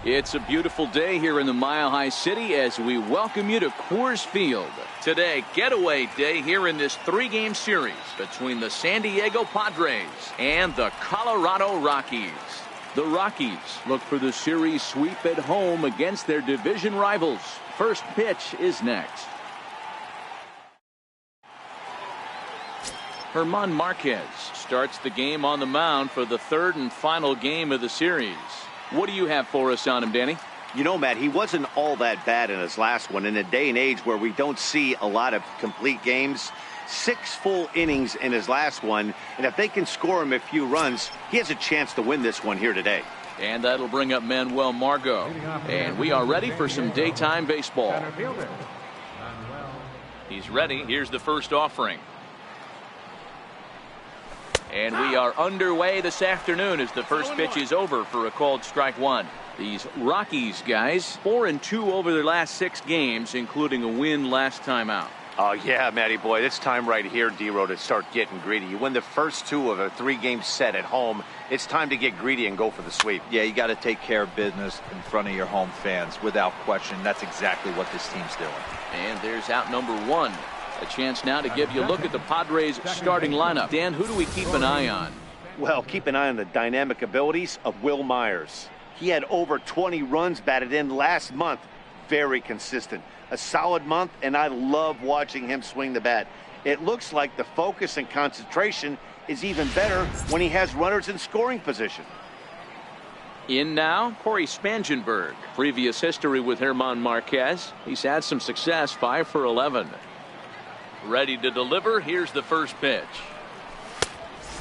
It's a beautiful day here in the Mile High City as we welcome you to Coors Field. Today, getaway day here in this three-game series between the San Diego Padres and the Colorado Rockies. The Rockies look for the series sweep at home against their division rivals. First pitch is next. German Marquez starts the game on the mound for the third and final game of the series. What do you have for us on him, Danny? You know, Matt, he wasn't all that bad in his last one. In a day and age where we don't see a lot of complete games, 6 full innings in his last one, and if they can score him a few runs, he has a chance to win this one here today. And that'll bring up Manuel Margot. And we are ready for some daytime baseball. He's ready. Here's the first offering. And we are underway this afternoon as the first pitch is over for a called strike one. These Rockies guys, 4-2 over their last 6 games, including a win last time out. Oh, yeah, Matty boy, it's time right here, D-Row, to start getting greedy. You win the first 2 of a 3-game set at home. It's time to get greedy and go for the sweep. Yeah, you got to take care of business in front of your home fans. Without question, that's exactly what this team's doing. And there's out number 1. A chance now to give you a look at the Padres starting lineup. Dan, who do we keep an eye on? Well, keep an eye on the dynamic abilities of Will Myers. He had over 20 runs batted in last month. Very consistent. A solid month, and I love watching him swing the bat. It looks like the focus and concentration is even better when he has runners in scoring position. In now, Corey Spangenberg. Previous history with German Marquez. He's had some success, 5 for 11. Ready to deliver. Here's the first pitch.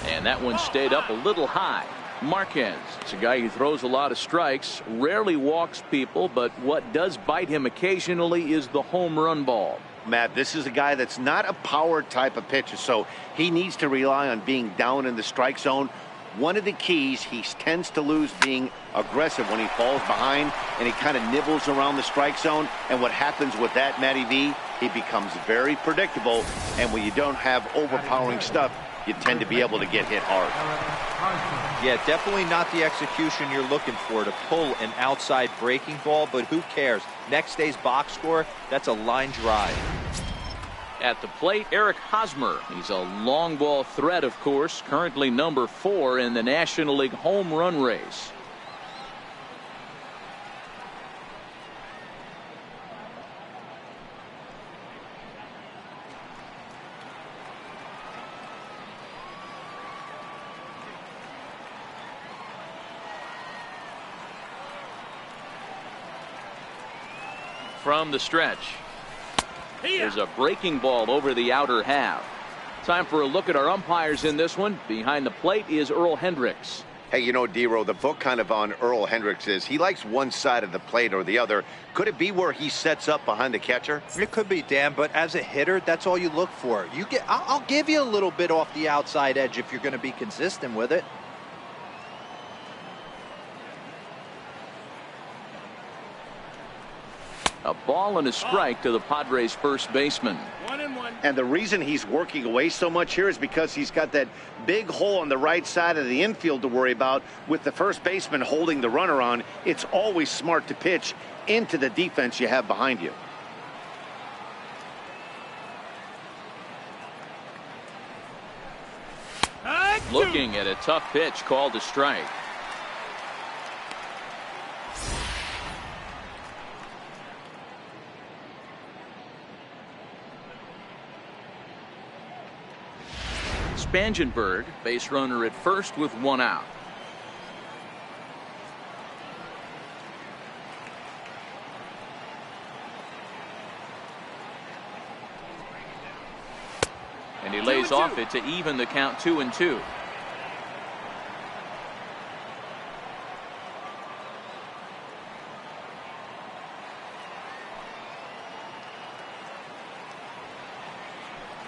And that one stayed up a little high. Marquez is a guy who throws a lot of strikes, rarely walks people, but what does bite him occasionally is the home run ball. Matt, this is a guy that's not a power type of pitcher, so he needs to rely on being down in the strike zone. One of the keys, he tends to lose being aggressive when he falls behind and he kind of nibbles around the strike zone. And what happens with that, Matty V, he becomes very predictable. And when you don't have overpowering stuff, you tend to be able to get hit hard. Yeah, definitely not the execution you're looking for to pull an outside breaking ball, but who cares? Next day's box score, that's a line drive. At the plate, Eric Hosmer. He's a long ball threat, of course, currently number 4 in the National League home run race. From the stretch. There's a breaking ball over the outer half. Time for a look at our umpires in this one. Behind the plate is Earl Hendricks. Hey, you know, D-Row, the book kind of on Earl Hendricks is he likes one side of the plate or the other. Could it be where he sets up behind the catcher? It could be, Dan, but as a hitter, that's all you look for. I'll give you a little bit off the outside edge if you're going to be consistent with it. A ball and a strike to the Padres first baseman. 1-1. And the reason he's working away so much here is because he's got that big hole on the right side of the infield to worry about with the first baseman holding the runner on. It's always smart to pitch into the defense you have behind you. Looking at a tough pitch called a strike. Spangenberg, base runner at first with 1 out. And he lays off it to even the count 2-2.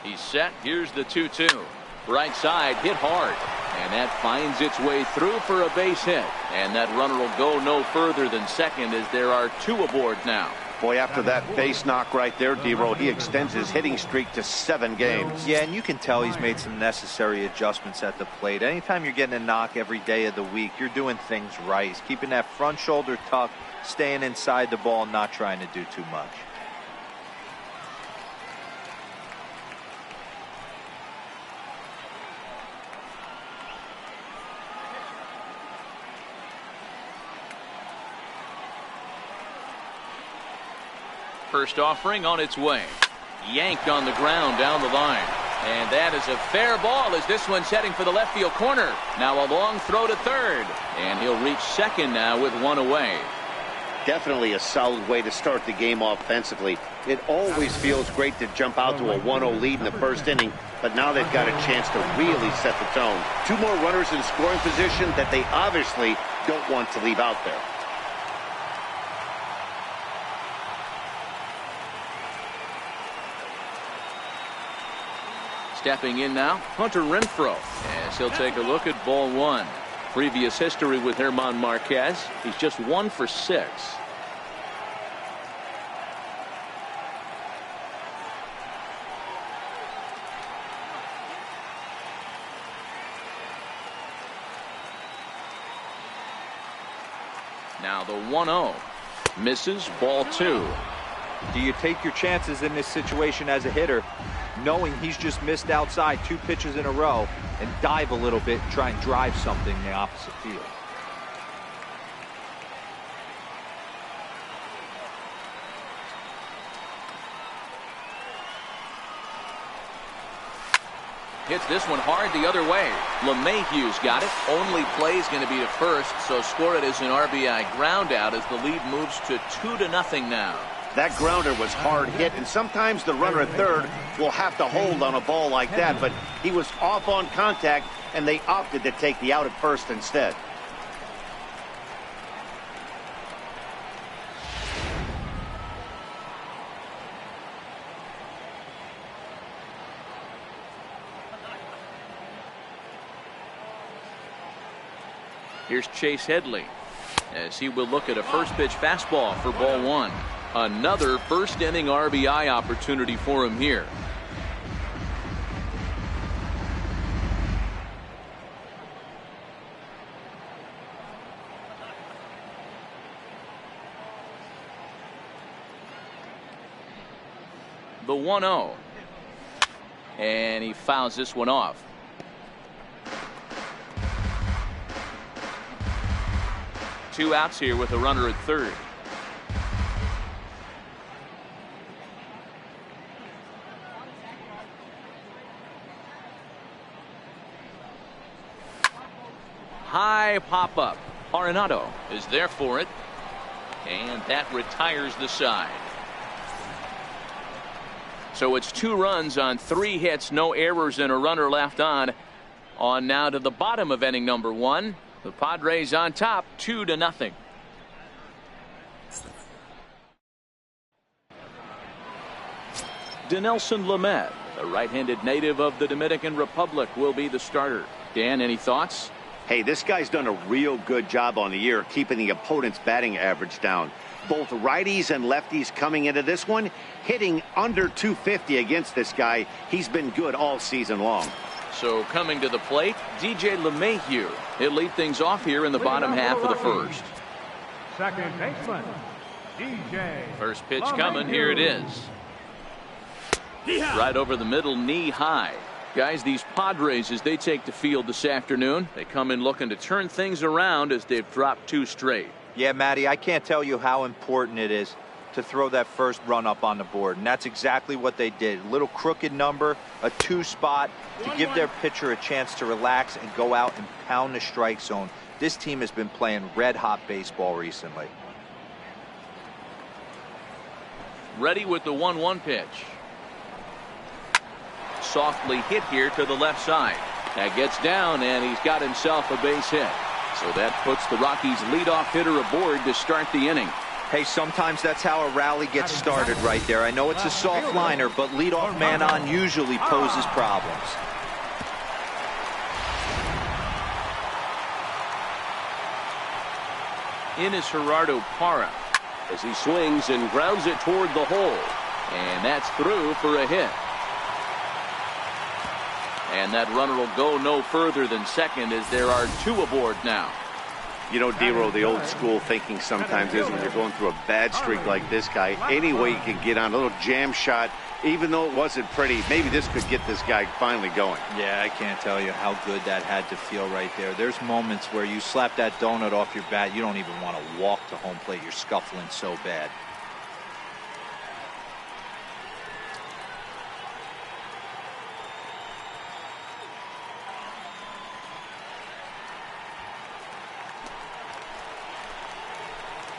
He's set. Here's the 2-2. Right side hit hard, and that finds its way through for a base hit, and that runner will go no further than second as there are 2 aboard now. Boy, after that base knock right there, D-Roll, he extends his hitting streak to 7 games. Yeah, and you can tell he's made some necessary adjustments at the plate. Anytime you're getting a knock every day of the week, you're doing things right. He's keeping that front shoulder tucked, staying inside the ball, not trying to do too much. First offering on its way. Yanked on the ground down the line. And that is a fair ball as this one's heading for the left field corner. Now a long throw to third. And he'll reach second now with one away. Definitely a solid way to start the game offensively. It always feels great to jump out to a 1-0 lead in the first inning, but now they've got a chance to really set the tone. 2 more runners in scoring position that they obviously don't want to leave out there. Stepping in now, Hunter Renfroe, as he'll take a look at ball 1. Previous history with German Marquez, he's just 1 for 6. Now the 1-0 misses, ball 2. Do you take your chances in this situation as a hitter, knowing he's just missed outside 2 pitches in a row, and dive a little bit and try and drive something in the opposite field? Hits this one hard the other way. LeMahieu's got it. Only play is going to be to first, so score it as an RBI ground out as the lead moves to 2-0 now. That grounder was hard hit, and sometimes the runner at third will have to hold on a ball like that, but he was off on contact, and they opted to take the out at first instead. Here's Chase Headley as he will look at a first pitch fastball for ball 1. Another first inning RBI opportunity for him here. The 1-0. And he fouls this one off. Two outs here with a runner at third. High pop up. Arenado is there for it. And that retires the side. So it's 2 runs on 3 hits, no errors, and a runner left on. On now to the bottom of inning number 1. The Padres on top, 2-0. Dinelson Lamet, a right-handed native of the Dominican Republic, will be the starter. Dan, any thoughts? Hey, this guy's done a real good job on the year keeping the opponent's batting average down. Both righties and lefties coming into this one, hitting under 250 against this guy. He's been good all season long. So coming to the plate, DJ LeMahieu. He'll lead things off here in the bottom half of the first. Second baseman, DJ. First pitch coming. Here it is. Right over the middle, knee high. Guys, these Padres, as they take the field this afternoon, they come in looking to turn things around as they've dropped 2 straight. Yeah, Matty, I can't tell you how important it is to throw that first run up on the board, and that's exactly what they did. A little crooked number, a 2 spot to give their pitcher a chance to relax and go out and pound the strike zone. This team has been playing red-hot baseball recently. Ready with the 1-1 pitch. Softly hit here to the left side. That gets down, and he's got himself a base hit. So that puts the Rockies' leadoff hitter aboard to start the inning. Hey, sometimes that's how a rally gets started right there. I know it's a soft liner, but leadoff man on usually poses problems. In is Gerardo Parra. as he swings and grounds it toward the hole. And that's through for a hit. And that runner will go no further than second as there are 2 aboard now. You know, D-Row, the old school thinking sometimes is when you're going through a bad streak like this guy, any way you can get on a little jam shot, even though it wasn't pretty, maybe this could get this guy finally going. Yeah, I can't tell you how good that had to feel right there. There's moments where you slap that donut off your bat, you don't even want to walk to home plate. You're scuffling so bad.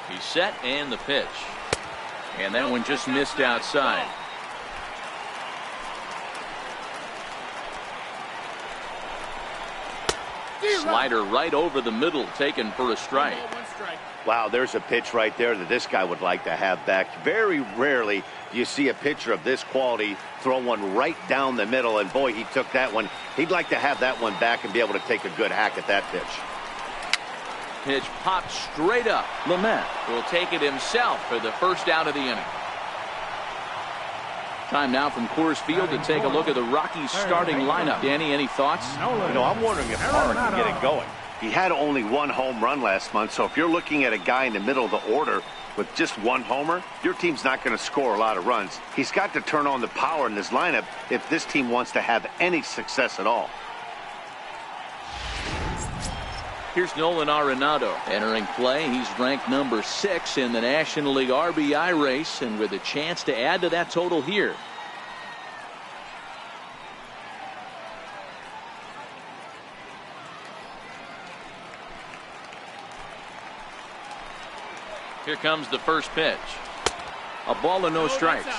He's set and the pitch. And that one just missed outside. Slider right over the middle, taken for a strike. Wow, there's a pitch right there that this guy would like to have back. Very rarely do you see a pitcher of this quality throw one right down the middle, and boy, he took that one. He'd like to have that one back and be able to take a good hack at that pitch. Pitch popped straight up. Lamet will take it himself for the first out of the inning. Time now from Coors Field to take a look at the Rockies starting lineup. Danny, any thoughts? You know, I'm wondering if Parra can get it going. He had only 1 home run last month, so if you're looking at a guy in the middle of the order with just 1 homer, your team's not going to score a lot of runs. He's got to turn on the power in this lineup if this team wants to have any success at all. Here's Nolan Arenado entering play. He's ranked number 6 in the National League RBI race, and with a chance to add to that total here. Here comes the first pitch. A ball and no strikes.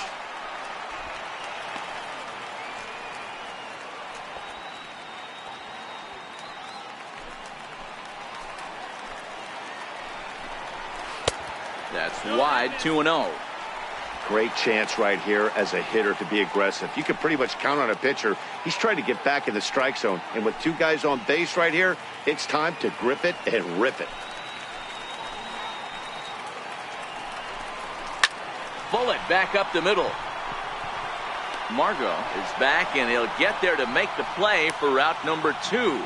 That's wide, 2-0. Great chance right here as a hitter to be aggressive. You can pretty much count on a pitcher. He's trying to get back in the strike zone. And with 2 guys on base right here, it's time to grip it and rip it. Bullet back up the middle. Margot is back, and he'll get there to make the play for route number 2.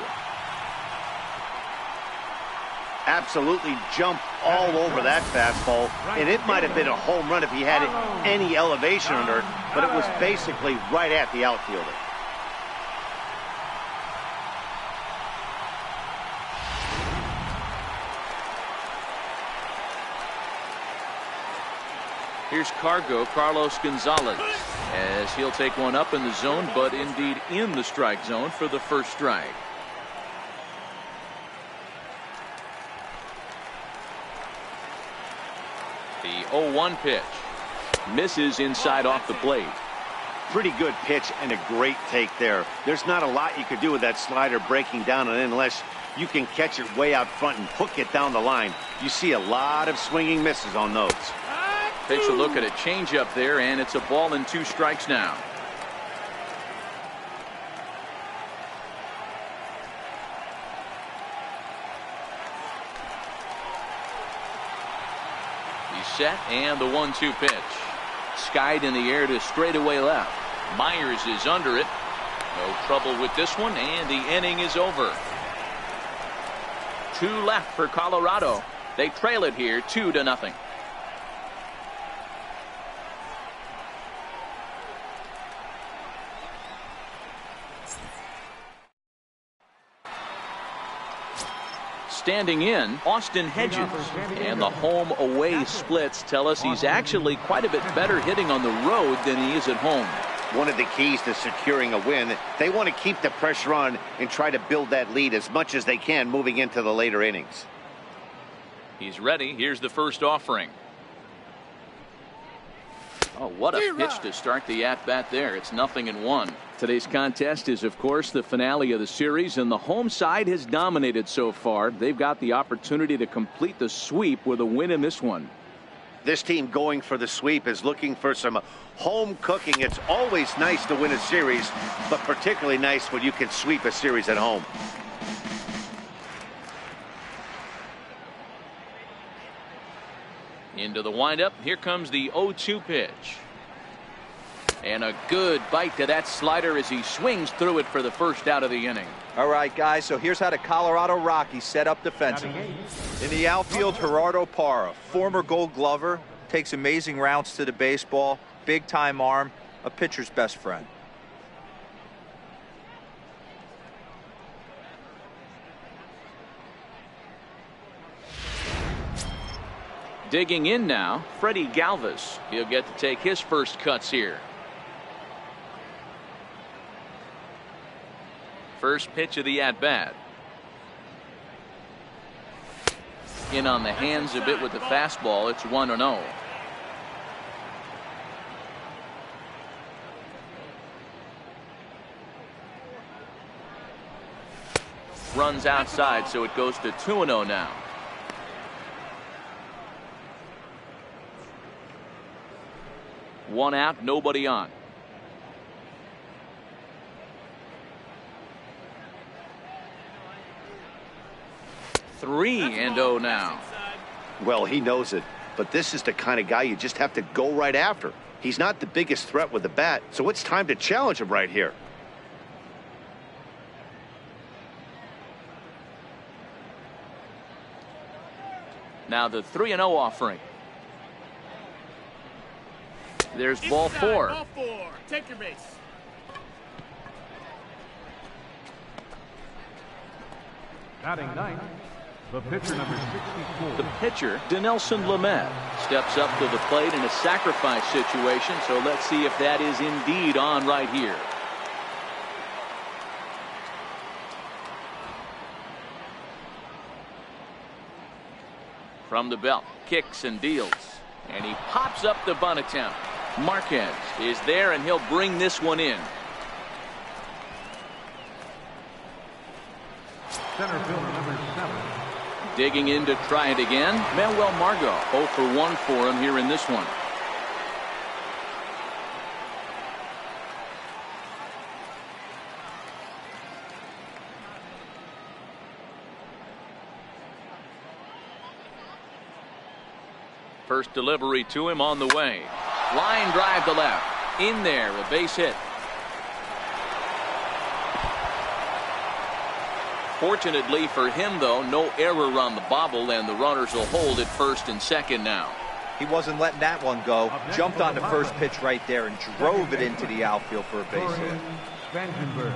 Absolutely jumped all over that fastball, and it might have been a home run if he had any elevation under it, but it was basically right at the outfielder. Here's Carlos Gonzalez, as he'll take one up in the zone, but indeed in the strike zone for the first strike. The 0-1 pitch misses inside off the plate. Pretty good pitch and a great take there. There's not a lot you could do with that slider breaking down and in unless you can catch it way out front and hook it down the line. You see a lot of swinging misses on those. Takes a look at a changeup there, and it's a ball and 2 strikes now. Set and the 1-2 pitch. Skied in the air to straightaway left. Myers is under it. No trouble with this one, and the inning is over. 2 left for Colorado. They trail it here 2-0. Standing in, Austin Hedges, and the home-away splits tell us he's actually quite a bit better hitting on the road than he is at home. One of the keys to securing a win, they want to keep the pressure on and try to build that lead as much as they can moving into the later innings. He's ready. Here's the first offering. Oh, what a pitch to start the at-bat there. It's 0-1. Today's contest is, of course, the finale of the series, and the home side has dominated so far. They've got the opportunity to complete the sweep with a win in this one. This team going for the sweep is looking for some home cooking. It's always nice to win a series, but particularly nice when you can sweep a series at home. Into the windup. Here comes the 0-2 pitch. And a good bite to that slider as he swings through it for the first out of the inning. All right, guys, so here's how the Colorado Rockies set up defensively. In the outfield, Gerardo Parra, former Gold Glover, takes amazing rounds to the baseball, big-time arm, a pitcher's best friend. Digging in now, Freddie Galvis. He'll get to take his first cuts here. First pitch of the at-bat. In on the hands a bit with the fastball. It's 1-0. Runs outside, so it goes to 2-0 now. One out, nobody on. 3-0 now. Well, he knows it, but this is the kind of guy you just have to go right after. He's not the biggest threat with the bat, so it's time to challenge him right here. Now the 3-0 offering. There's ball 4. Ball 4. Take your base. Batting ninth, the pitcher number 64. The pitcher, Dinelson Lamet, steps up to the plate in a sacrifice situation, so let's see if that is indeed on right here. From the belt, kicks and deals, and he pops up the bunt attempt. Marquez is there, and he'll bring this one in. Center fielder number 7. Digging in to try it again, Manuel Margot. 0 for 1 for him here in this one. First delivery to him on the way. Line drive to left. In there, a base hit. Fortunately for him, though, no error on the bobble, and the runners will hold at first and second now. He wasn't letting that one go. Jumped on the first pitch right there and drove it into the outfield for a base hit. Spangenberg.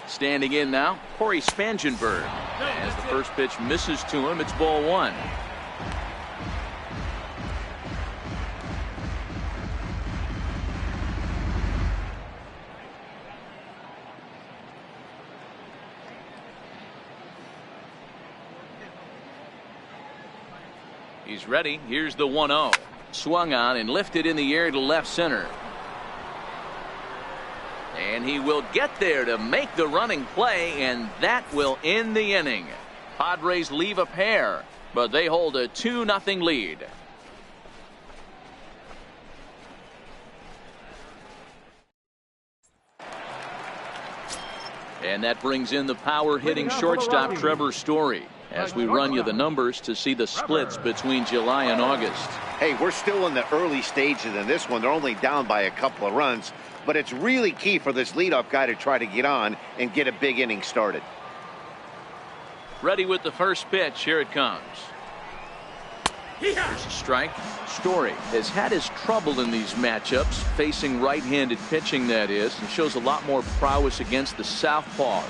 Standing in now, Corey Spangenberg. As the first pitch misses to him, it's ball 1. He's ready. Here's the 1-0. Swung on and lifted in the air to left center. And he will get there to make the running play, and that will end the inning. Padres leave a pair, but they hold a 2-0 lead. And that brings in the power-hitting shortstop Trevor Story, as we run you the numbers to see the splits between July and August. Hey, we're still in the early stages in this one. They're only down by a couple of runs, but it's really key for this leadoff guy to try to get on and get a big inning started. Ready with the first pitch. Here it comes. Here's a strike. Story has had his trouble in these matchups, facing right-handed pitching, that is, and shows a lot more prowess against the southpaws.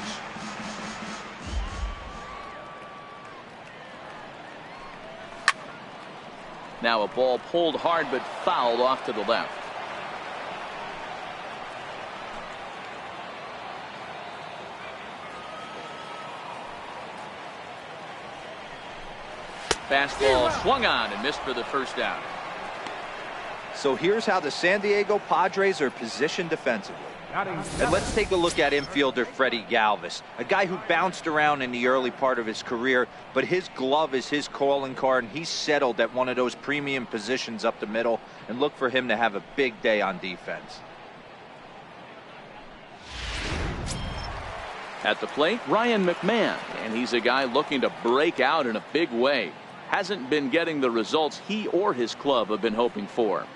Now a ball pulled hard but fouled off to the left. Fastball swung on and missed for the first out. So here's how the San Diego Padres are positioned defensively. And let's take a look at infielder Freddie Galvis, a guy who bounced around in the early part of his career, but his glove is his calling card, and he's settled at one of those premium positions up the middle, and look for him to have a big day on defense. At the plate, Ryan McMahon, and he's a guy looking to break out in a big way. Hasn't been getting the results he or his club have been hoping for.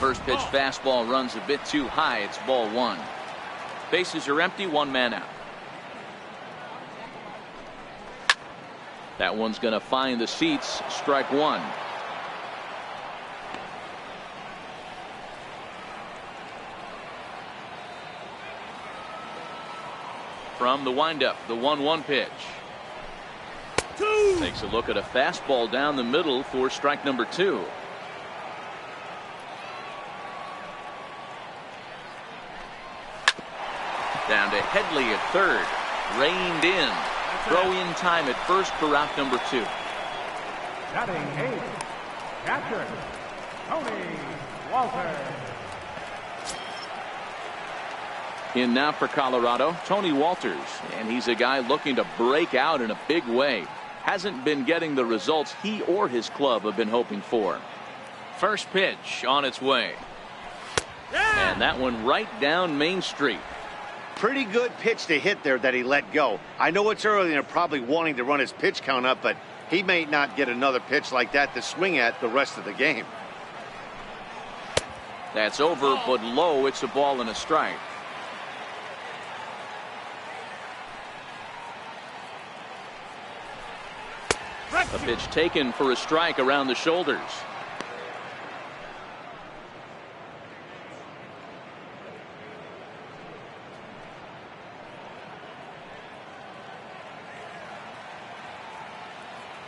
First pitch fastball runs a bit too high. It's ball one. Bases are empty, one man out. That one's going to find the seats. Strike one. From the windup, the 1-1 pitch. Takes a look at a fastball down the middle for strike number two. Down to Headley at third. Reined in. Throw in time at first for out number two. Batting eighth, catcher, Tony Walter. In now for Colorado, Tony Walters, and he's a guy looking to break out in a big way. Hasn't been getting the results he or his club have been hoping for. First pitch on its way. And that one right down Main Street. Pretty good pitch to hit there that he let go. I know it's early and they're probably wanting to run his pitch count up, but he may not get another pitch like that to swing at the rest of the game. That's over, but low. It's a ball and a strike. A pitch taken for a strike around the shoulders.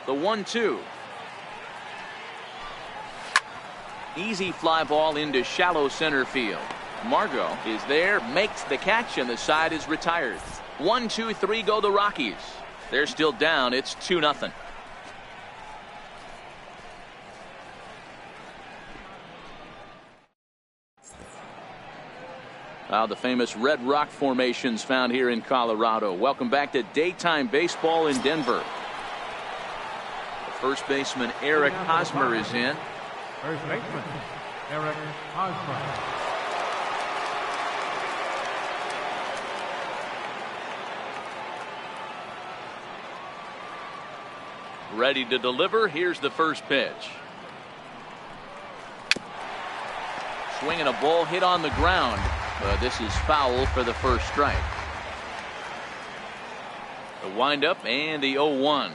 The 1-2. Easy fly ball into shallow center field. Margot is there, makes the catch, and the side is retired. 1-2-3 go the Rockies. They're still down. It's 2-0. The famous Red Rock formations found here in Colorado. Welcome back to daytime baseball in Denver. The first baseman Eric Hosmer is in. First baseman Eric Hosmer. Ready to deliver. Here's the first pitch. Swinging a ball hit on the ground. This is foul for the first strike. The windup and the 0-1.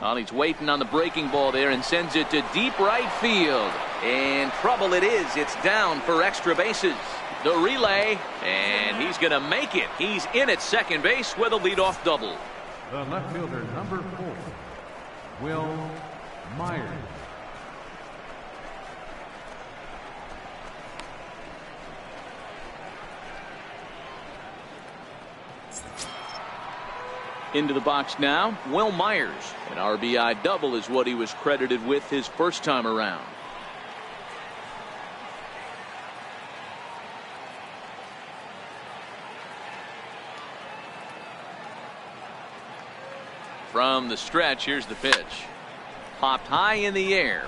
Well, he's waiting on the breaking ball there and sends it to deep right field. And trouble it is. It's down for extra bases. The relay, and he's going to make it. He's in at second base with a leadoff double. The left fielder, number 4, Will Myers. Into the box now, Will Myers. An RBI double is what he was credited with his first time around. From the stretch, here's the pitch. Popped high in the air.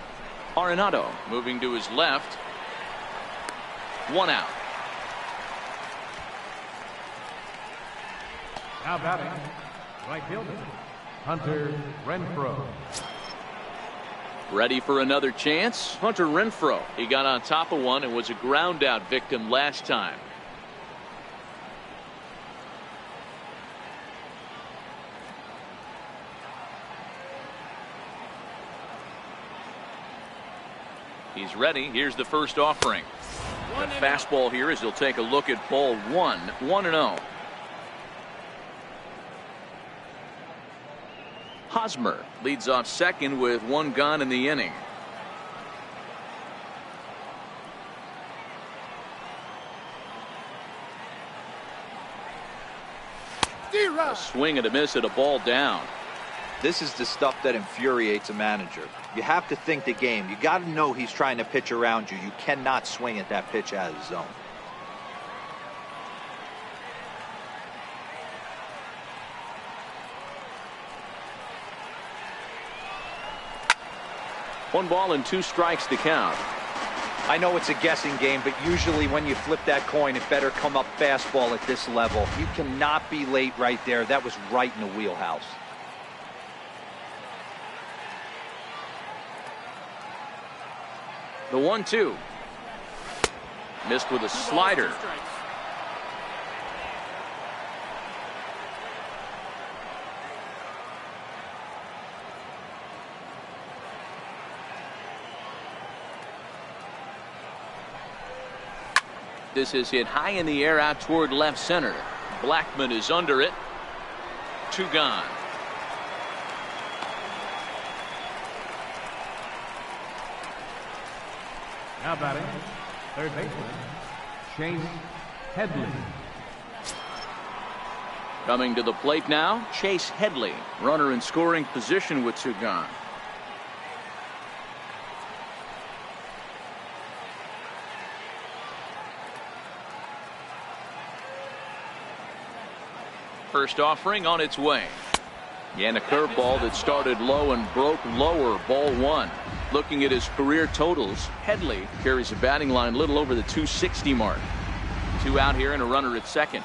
Arenado moving to his left. One out. Now batting, right fielder, Hunter Renfroe. Ready for another chance? Hunter Renfroe. He got on top of one and was a ground out victim last time. He's ready. Here's the first offering. The fastball here as he'll take a look at ball one. 1-0. Hosmer leads off second with one gone in the inning. A swing and a miss at a ball down. This is the stuff that infuriates a manager. You have to think the game. You got to know he's trying to pitch around you. You cannot swing at that pitch out of the zone. One ball and 2 strikes to count. I know it's a guessing game, but usually when you flip that coin, it better come up fastball at this level. You cannot be late right there. That was right in the wheelhouse. The 1-2. Missed with a slider. This is hit high in the air out toward left center. Blackman is under it. 2 gone. Now batting, third baseman, Chase Headley. Coming to the plate now, Chase Headley. Runner in scoring position with 2 gone. First offering on its way. And a curveball that started low and broke lower. Ball 1. Looking at his career totals, Headley carries a batting line a little over the 260 mark. 2 out here and a runner at second.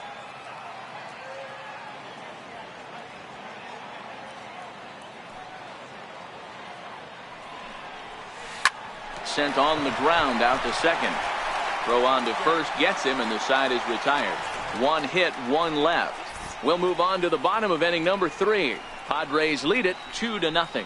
Sent on the ground out to second. Throw on to first gets him, and the side is retired. 1 hit, 1 left. We'll move on to the bottom of inning number 3. Padres lead it 2-0.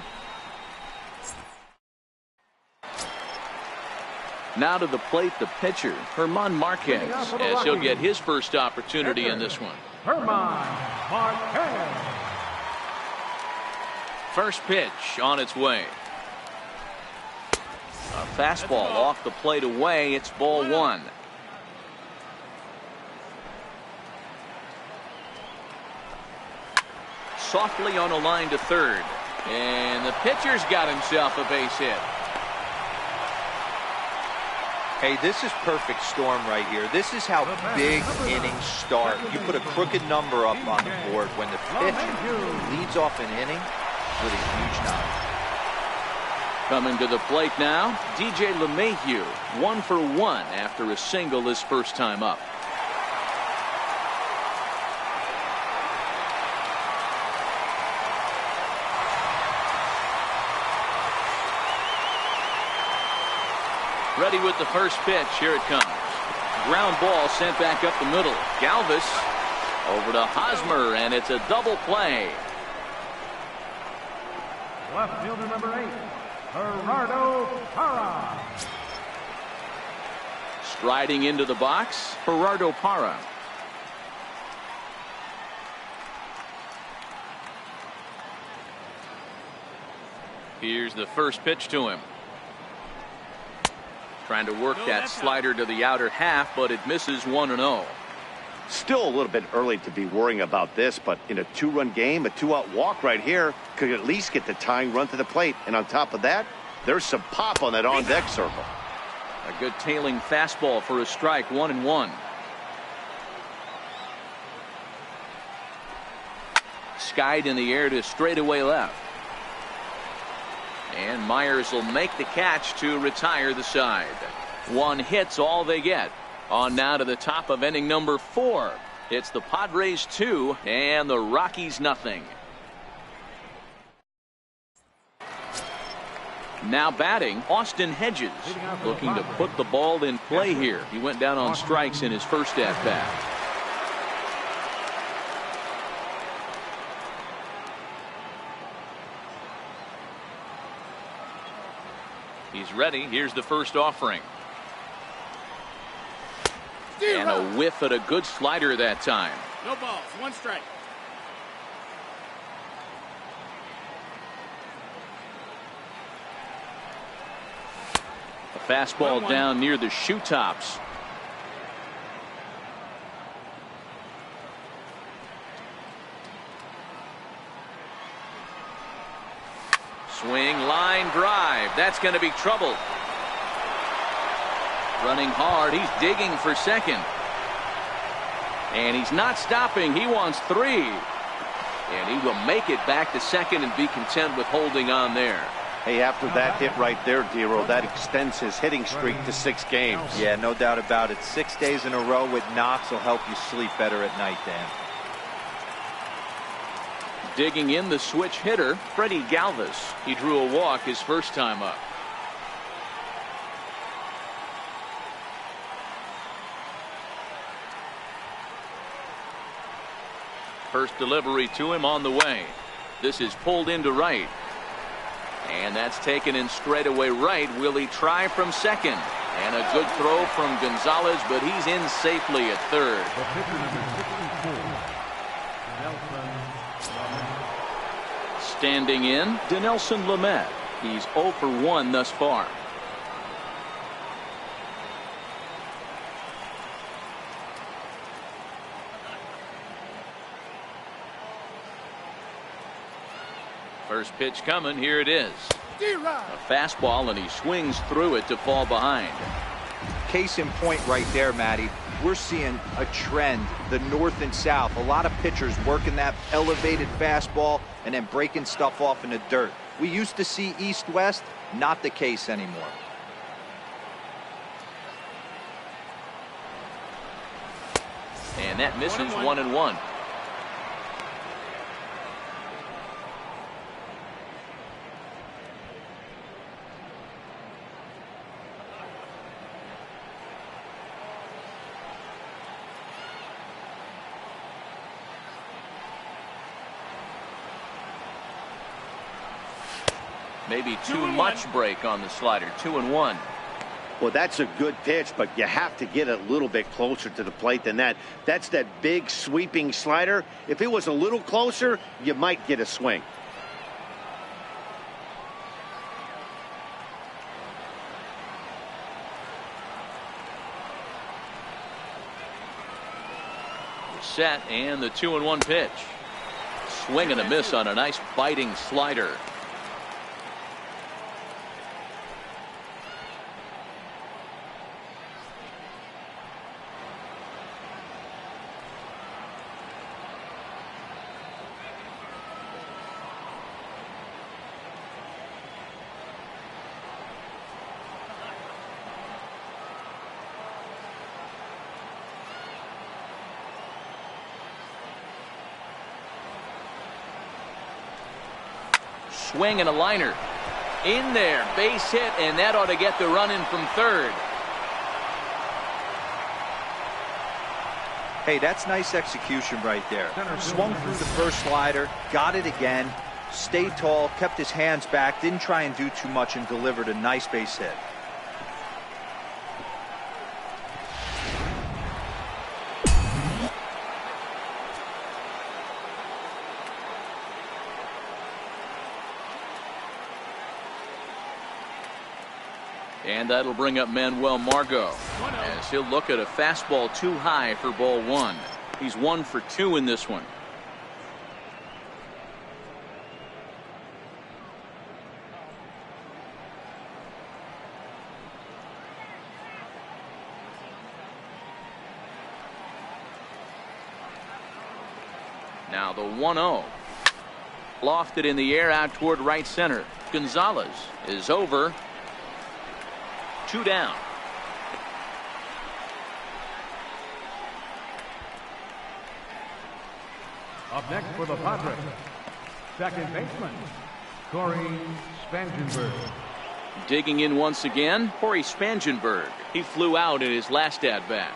Now to the plate, the pitcher, German Marquez, as he'll get his first opportunity in this one. German Marquez. First pitch on its way. A fastball off the plate away. It's ball 1. Softly on a line to third. And the pitcher's got himself a base hit. Hey, this is perfect storm right here. This is how big innings start. You put a crooked number up on the board when the pitcher leads off an inning with a huge knock. Coming to the plate now, DJ LeMahieu, 1 for 1 after a single his first time up. Ready with the first pitch. Here it comes. Ground ball sent back up the middle. Galvis over to Hosmer, and it's a double play. Left fielder number 8, Gerardo Parra. Striding into the box, Gerardo Parra. Here's the first pitch to him. Trying to work that slider to the outer half, but it misses 1-0. Still a little bit early to be worrying about this, but in a 2-run game, a 2-out walk right here could at least get the tying run to the plate. And on top of that, there's some pop on that on-deck circle. A good tailing fastball for a strike. 1-1. Skied in the air to straightaway left. And Myers will make the catch to retire the side. 1 hit's all they get. On now to the top of inning number 4. It's the Padres 2 and the Rockies nothing. Now batting, Austin Hedges, looking to put the ball in play here. He went down on strikes in his first at-bat. He's ready. Here's the first offering. And a whiff at a good slider that time. No balls, 1 strike. A fastball down near the shoe tops. Swing, line drive. That's going to be trouble. Running hard. He's digging for second. And he's not stopping. He wants 3. And he will make it back to second and be content with holding on there. Hey, after that hit right there, Dero, that extends his hitting streak to 6 games. Yeah, no doubt about it. 6 days in a row with knocks will help you sleep better at night, Dan. Digging in the switch hitter, Freddie Galvis. He drew a walk his first time up. First delivery to him on the way. This is pulled into right. And that's taken in straightaway right. Will he try from second? And a good throw from Gonzalez, but he's in safely at third. Standing in, Dinelson Lamet. He's 0 for 1 thus far. First pitch coming. Here it is. A fastball, and he swings through it to fall behind. Case in point right there, Matty. We're seeing a trend, the north and south. A lot of pitchers working that elevated fastball and then breaking stuff off in the dirt. We used to see east-west, not the case anymore. And that misses 1-1. Maybe too much break on the slider. 2-1. Well, that's a good pitch, but you have to get a little bit closer to the plate than that. That's that big sweeping slider. If it was a little closer, you might get a swing. Set, and the 2-1 pitch. Swing and a miss on a nice biting slider. Swing and a liner. In there. Base hit, and that ought to get the run in from third. Hey, that's nice execution right there. Swung through the first slider, got it again, stayed tall, kept his hands back, didn't try and do too much, and delivered a nice base hit. And that'll bring up Manuel Margot as he'll look at a fastball too high for ball 1. He's 1 for 2 in this one. Now the 1-0. Lofted in the air out toward right center. Gonzalez is over. 2 down. Up next for the Padres, second baseman, Corey Spangenberg. Digging in once again, Corey Spangenberg. He flew out in his last at-bat.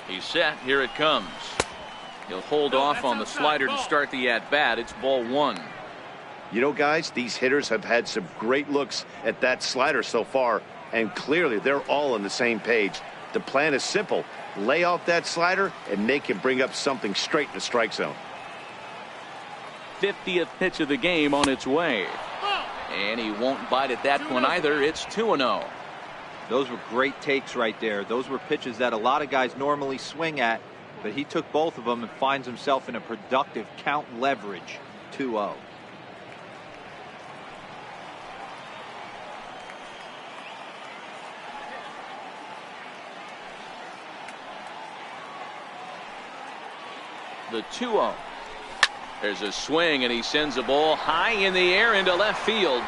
He's set. Here it comes. He'll hold off on the slider to start the at-bat. It's ball 1. You know, guys, these hitters have had some great looks at that slider so far, and clearly they're all on the same page. The plan is simple. Lay off that slider and make him bring up something straight in the strike zone. 50th pitch of the game on its way. And he won't bite at that one either. It's 2-0. Those were great takes right there. Those were pitches that a lot of guys normally swing at, but he took both of them and finds himself in a productive count leverage. 2-0. The 2-0. There's a swing, and he sends a ball high in the air into left field.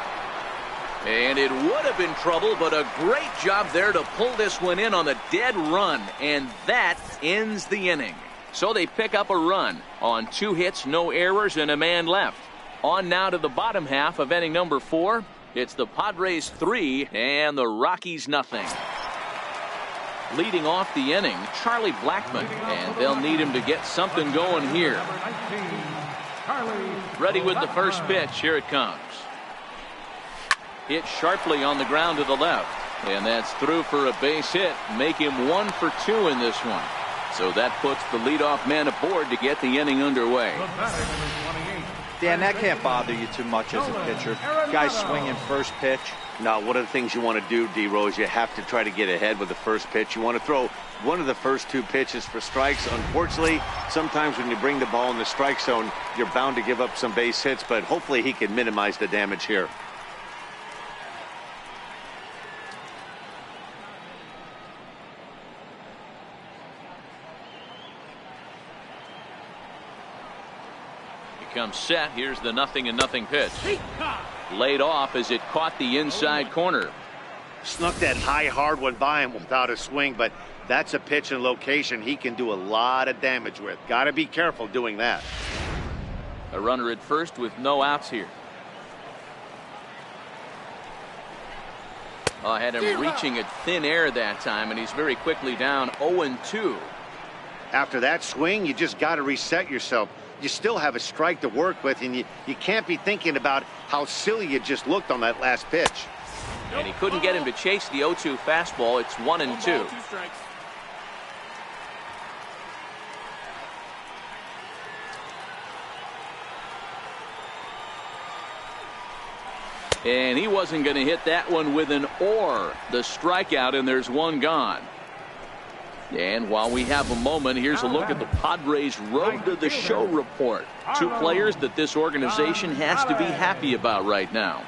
And it would have been trouble, but a great job there to pull this one in on the dead run. And that ends the inning. So they pick up a run on 2 hits, no errors, and a man left. On now to the bottom half of inning number 4. It's the Padres 3 and the Rockies nothing. Leading off the inning, Charlie Blackmon, and they'll need him to get something going here. Ready with the first pitch. Here it comes. Hit sharply on the ground to the left, and that's through for a base hit. Make him 1 for 2 in this one. So that puts the leadoff man aboard to get the inning underway. Dan, that can't bother you too much as a pitcher. Guy swinging first pitch. Now, one of the things you want to do, D-Rose, you have to try to get ahead with the first pitch. You want to throw one of the first 2 pitches for strikes. Unfortunately, sometimes when you bring the ball in the strike zone, you're bound to give up some base hits, but hopefully he can minimize the damage here. Comes set. Here's the 0-0 pitch. Laid off as it caught the inside corner. Snuck that high hard one by him without a swing, but that's a pitch and location he can do a lot of damage with. Got to be careful doing that. A runner at first with no outs here. Had him reaching at thin air that time, and he's very quickly down 0-2. After that swing, you just got to reset yourself. You still have a strike to work with, and you can't be thinking about how silly you just looked on that last pitch. And he couldn't get him to chase the 0-2 fastball. It's 1-2. And he wasn't going to hit that one with an or. The strikeout, and there's one gone. And while we have a moment, here's a look at the Padres' Road to the Show report. 2 players that this organization has to be happy about right now.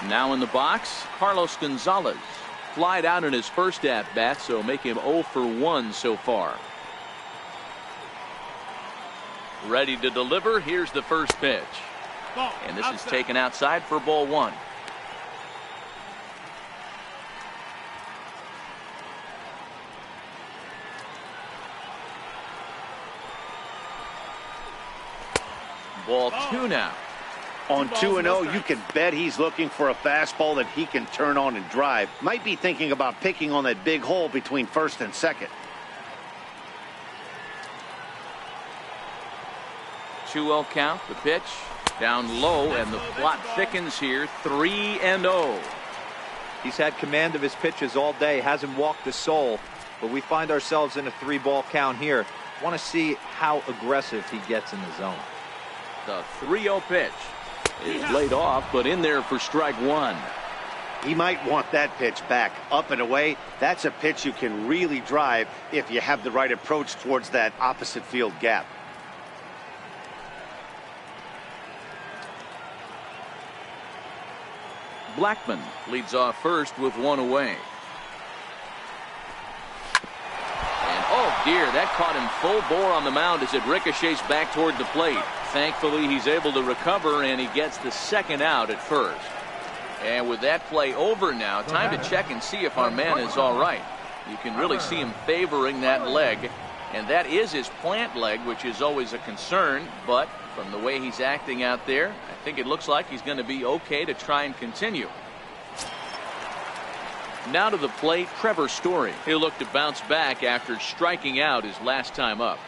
Now in the box, Carlos Gonzalez. Flied out in his first at-bat, so make him 0 for 1 so far. Ready to deliver. Here's the first pitch. And this is taken outside for ball 1. Ball 2 now. On 2-0, you can bet he's looking for a fastball that he can turn on and drive. Might be thinking about picking on that big hole between first and second. 2-0 count. The pitch down low, and the plot thickens here. 3-0. He's had command of his pitches all day, hasn't walked a soul, but we find ourselves in a 3-ball count here. Want to see how aggressive he gets in the zone. The 3-0 pitch is laid off, but in there for strike 1. He might want that pitch back, up and away. That's a pitch you can really drive if you have the right approach towards that opposite field gap. Blackmon leads off first with 1 away. And oh dear, that caught him full bore on the mound as it ricochets back toward the plate. Thankfully, he's able to recover, and he gets the second out at first. And with that play over now, time to check and see if our man is all right. You can really see him favoring that leg, and that is his plant leg, which is always a concern, but from the way he's acting out there, I think it looks like he's going to be okay to try and continue. Now to the plate, Trevor Story. He'll look to bounce back after striking out his last time up.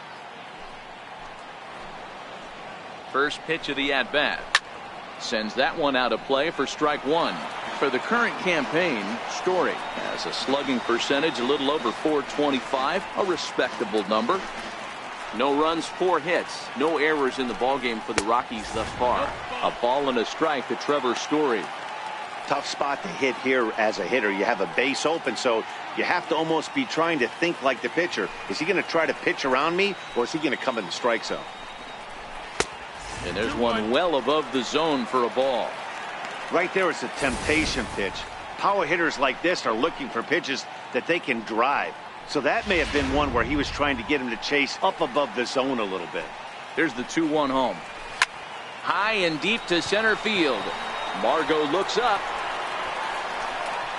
First pitch of the at-bat. Sends that one out of play for strike 1. For the current campaign, Story has a slugging percentage a little over .425, a respectable number. No runs, 4 hits, no errors in the ballgame for the Rockies thus far. A ball and a strike to Trevor Story. Tough spot to hit here as a hitter. You have a base open, so you have to almost be trying to think like the pitcher. Is he going to try to pitch around me, or is he going to come in the strike zone? And there's one well above the zone for a ball. Right there is a temptation pitch. Power hitters like this are looking for pitches that they can drive. So that may have been one where he was trying to get him to chase up above the zone a little bit. Here's the 2-1 home. High and deep to center field. Margot looks up.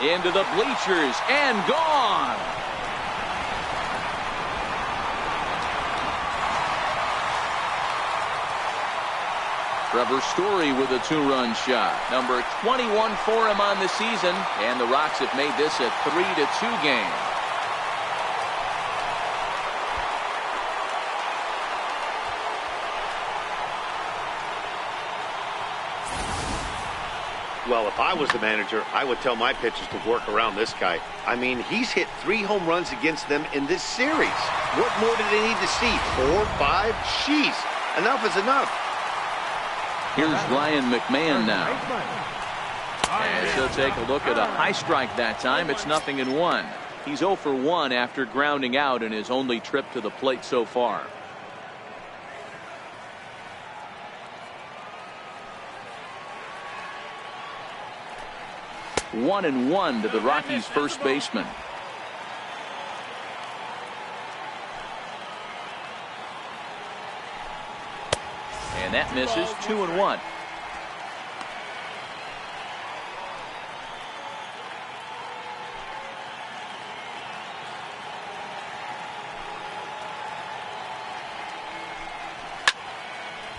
Into the bleachers and gone. Trevor Story with a 2-run shot. Number 21 for him on the season. And the Rocks have made this a 3-2 game. Well, if I was the manager, I would tell my pitchers to work around this guy. I mean, he's hit 3 home runs against them in this series. What more do they need to see? 4, 5? Jeez, enough is enough. Here's Ryan McMahon now. And he'll take a look at a high strike that time. It's 0-1. He's 0 for 1 after grounding out in his only trip to the plate so far. One and 1 to the Rockies' first baseman. And that misses. 2-1.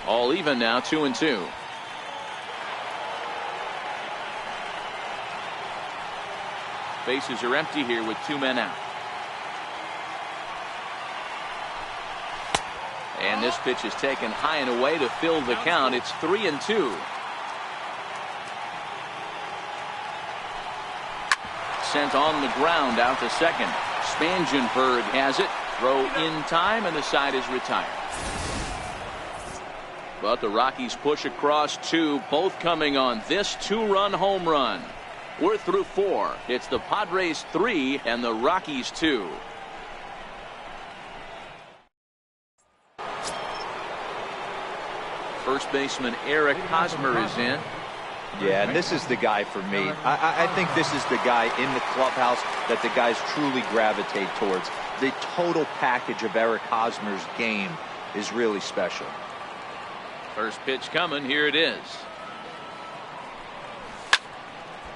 All even now, 2-2. Bases are empty here with 2 men out. And this pitch is taken high and away to fill the count. It's 3-2. Sent on the ground out to second. Spangenberg has it. Throw in time, and the side is retired. But the Rockies push across 2, both coming on this 2-run home run. We're through 4. It's the Padres 3 and the Rockies 2. First baseman Eric Hosmer is in. Yeah, and this is the guy for me. I think this is the guy in the clubhouse that the guys truly gravitate towards. The total package of Eric Hosmer's game is really special. First pitch coming. Here it is.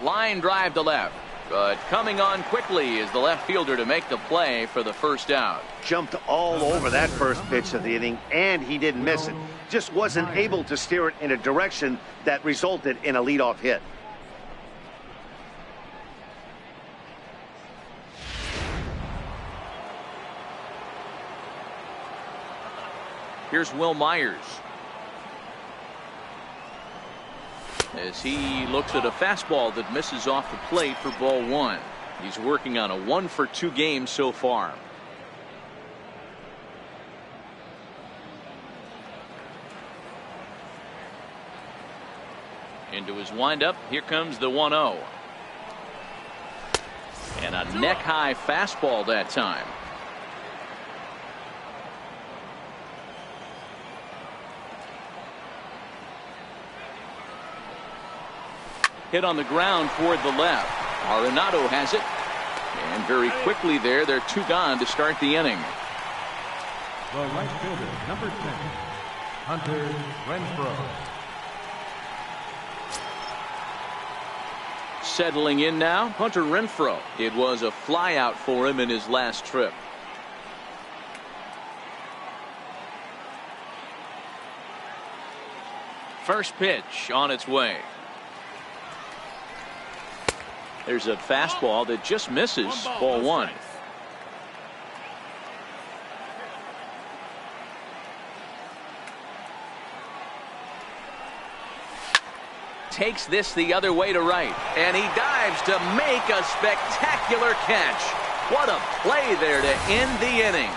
Line drive to left, but coming on quickly is the left fielder to make the play for the first out. Jumped all over that first pitch of the inning, and he didn't miss it. Just wasn't able to steer it in a direction that resulted in a leadoff hit. Here's Will Myers. As he looks at a fastball that misses off the plate for ball 1. He's working on a 1-for-2 game so far. Into his windup. Here comes the 1-0. And a neck-high fastball that time. Hit on the ground toward the left. Arenado has it. And very quickly there, they're 2 gone to start the inning. The right fielder, number 10, Hunter Renfroe. Settling in now, Hunter Renfroe. It was a flyout for him in his last trip. First pitch on its way. There's a fastball that just misses. Ball 1. Takes this the other way to right, and he dives to make a spectacular catch. What a play there to end the inning.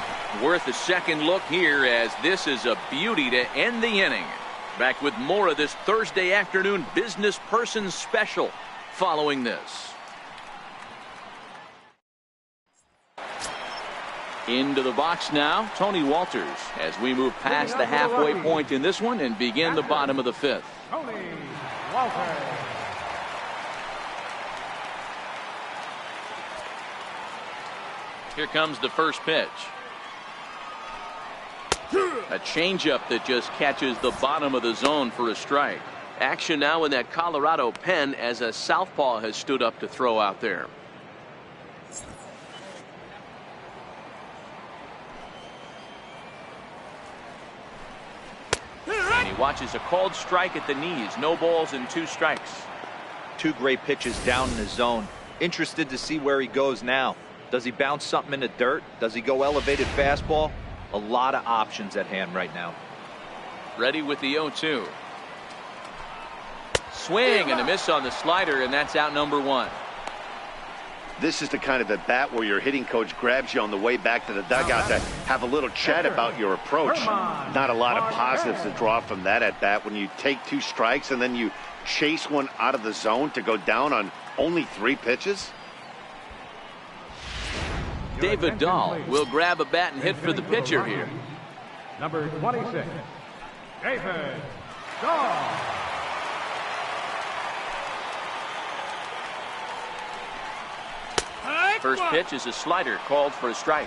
Worth a second look here, as this is a beauty to end the inning. Back with more of this Thursday afternoon business person special following this. Into the box now, Tony Walters, as we move past the halfway point in this one and begin the bottom of the fifth. Tony Walters. Here comes the first pitch. A changeup that just catches the bottom of the zone for a strike. Action now in that Colorado pen, as a southpaw has stood up to throw out there. And he watches a called strike at the knees. No balls and 2 strikes. 2 great pitches down in the zone. Interested to see where he goes now. Does he bounce something in the dirt? Does he go elevated fastball? A lot of options at hand right now. Ready with the 0-2. Swing and a miss on the slider, and that's out number 1. This is the kind of at bat where your hitting coach grabs you on the way back to the dugout to have a little chat about your approach. Not a lot of positives to draw from that at bat when you take 2 strikes and then you chase one out of the zone to go down on only 3 pitches. David Dahl will grab a bat and hit for the pitcher here. Number 26, David Dahl. First pitch is a slider called for a strike.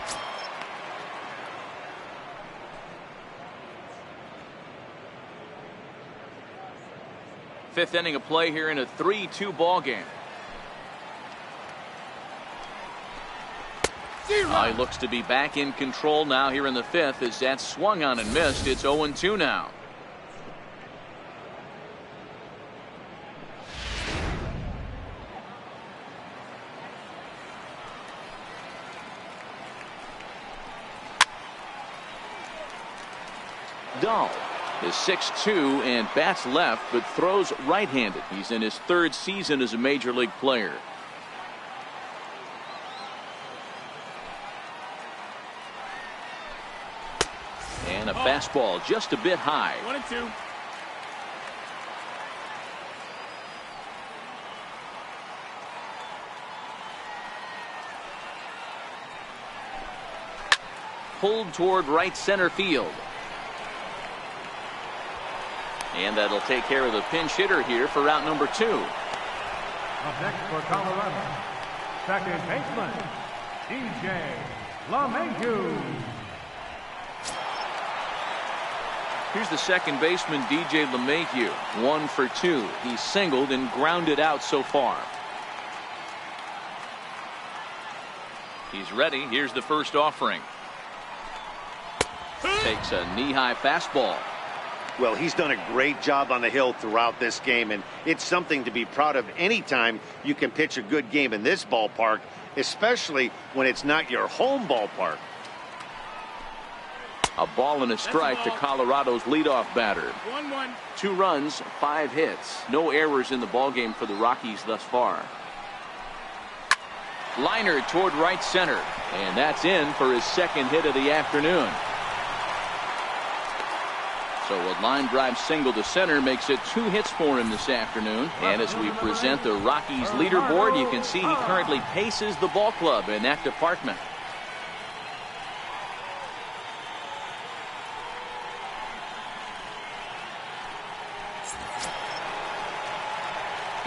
Fifth inning of play here in a 3-2 ball game. He looks to be back in control now here in the fifth, as that swung on and missed. It's 0-2 now. Dahl is 6'2" and bats left, but throws right-handed. He's in his 3rd season as a major league player. And a fastball just a bit high. 1-2. Pulled toward right center field. And that'll take care of the pinch hitter here for route number 2. Up next for Colorado, second baseman, DJ LeMahieu. Here's the second baseman, DJ LeMahieu. 1 for 2. He's singled and grounded out so far. He's ready. Here's the first offering. Takes a knee-high fastball. Well, he's done a great job on the hill throughout this game, and it's something to be proud of anytime you can pitch a good game in this ballpark, especially when it's not your home ballpark. A ball and a strike to Colorado's leadoff batter. 1-1. 2 runs, 5 hits. No errors in the ballgame for the Rockies thus far. Liner toward right center, and that's in for his 2nd hit of the afternoon. So a line drive single to center makes it 2 hits for him this afternoon. And as we present the Rockies leaderboard, you can see he currently paces the ball club in that department.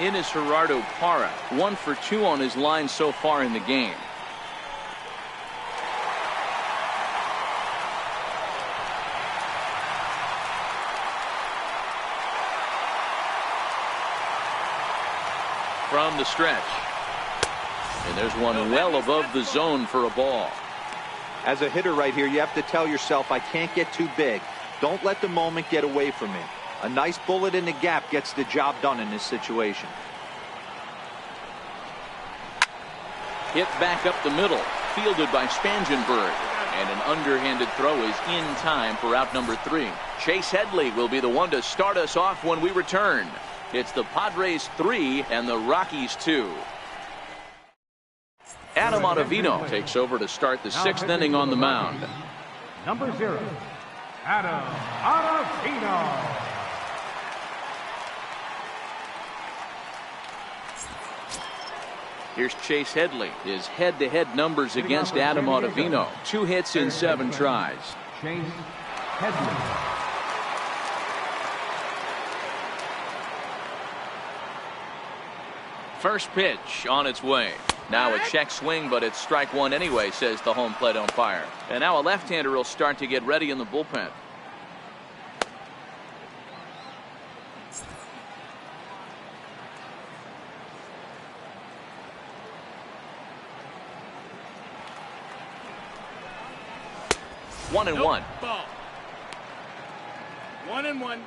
In is Gerardo Parra, 1 for 2 on his line so far in the game. From the stretch. And there's one well above the zone for a ball. As a hitter right here, you have to tell yourself, I can't get too big. Don't let the moment get away from me. A nice bullet in the gap gets the job done in this situation. Hit back up the middle, fielded by Spangenberg. And an underhanded throw is in time for out number 3. Chase Headley will be the one to start us off when we return. It's the Padres 3 and the Rockies 2. Adam Ottavino takes over to start the 6th inning on the mound. Number 0, Adam Ottavino. Here's Chase Headley. His head-to-head numbers against Adam Ottavino. 2 hits in 7 tries. Chase Headley. First pitch on its way. Now a check swing, but it's strike 1 anyway, says the home plate umpire. And now a left-hander will start to get ready in the bullpen. One and one. Ball. 1-1.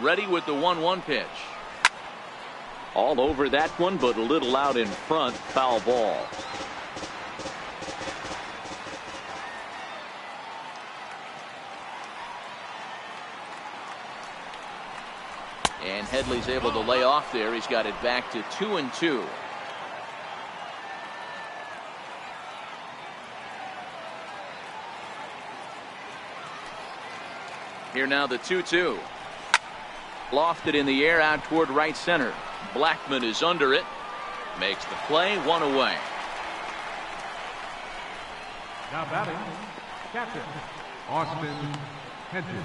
Ready with the 1-1 pitch. All over that one, but a little out in front. Foul ball. And Headley's able to lay off there. He's got it back to 2-2. Here now the 2-2. Lofted in the air out toward right center. Blackman is under it. Makes the play, 1 away. Now batting, catcher, Austin Hedges.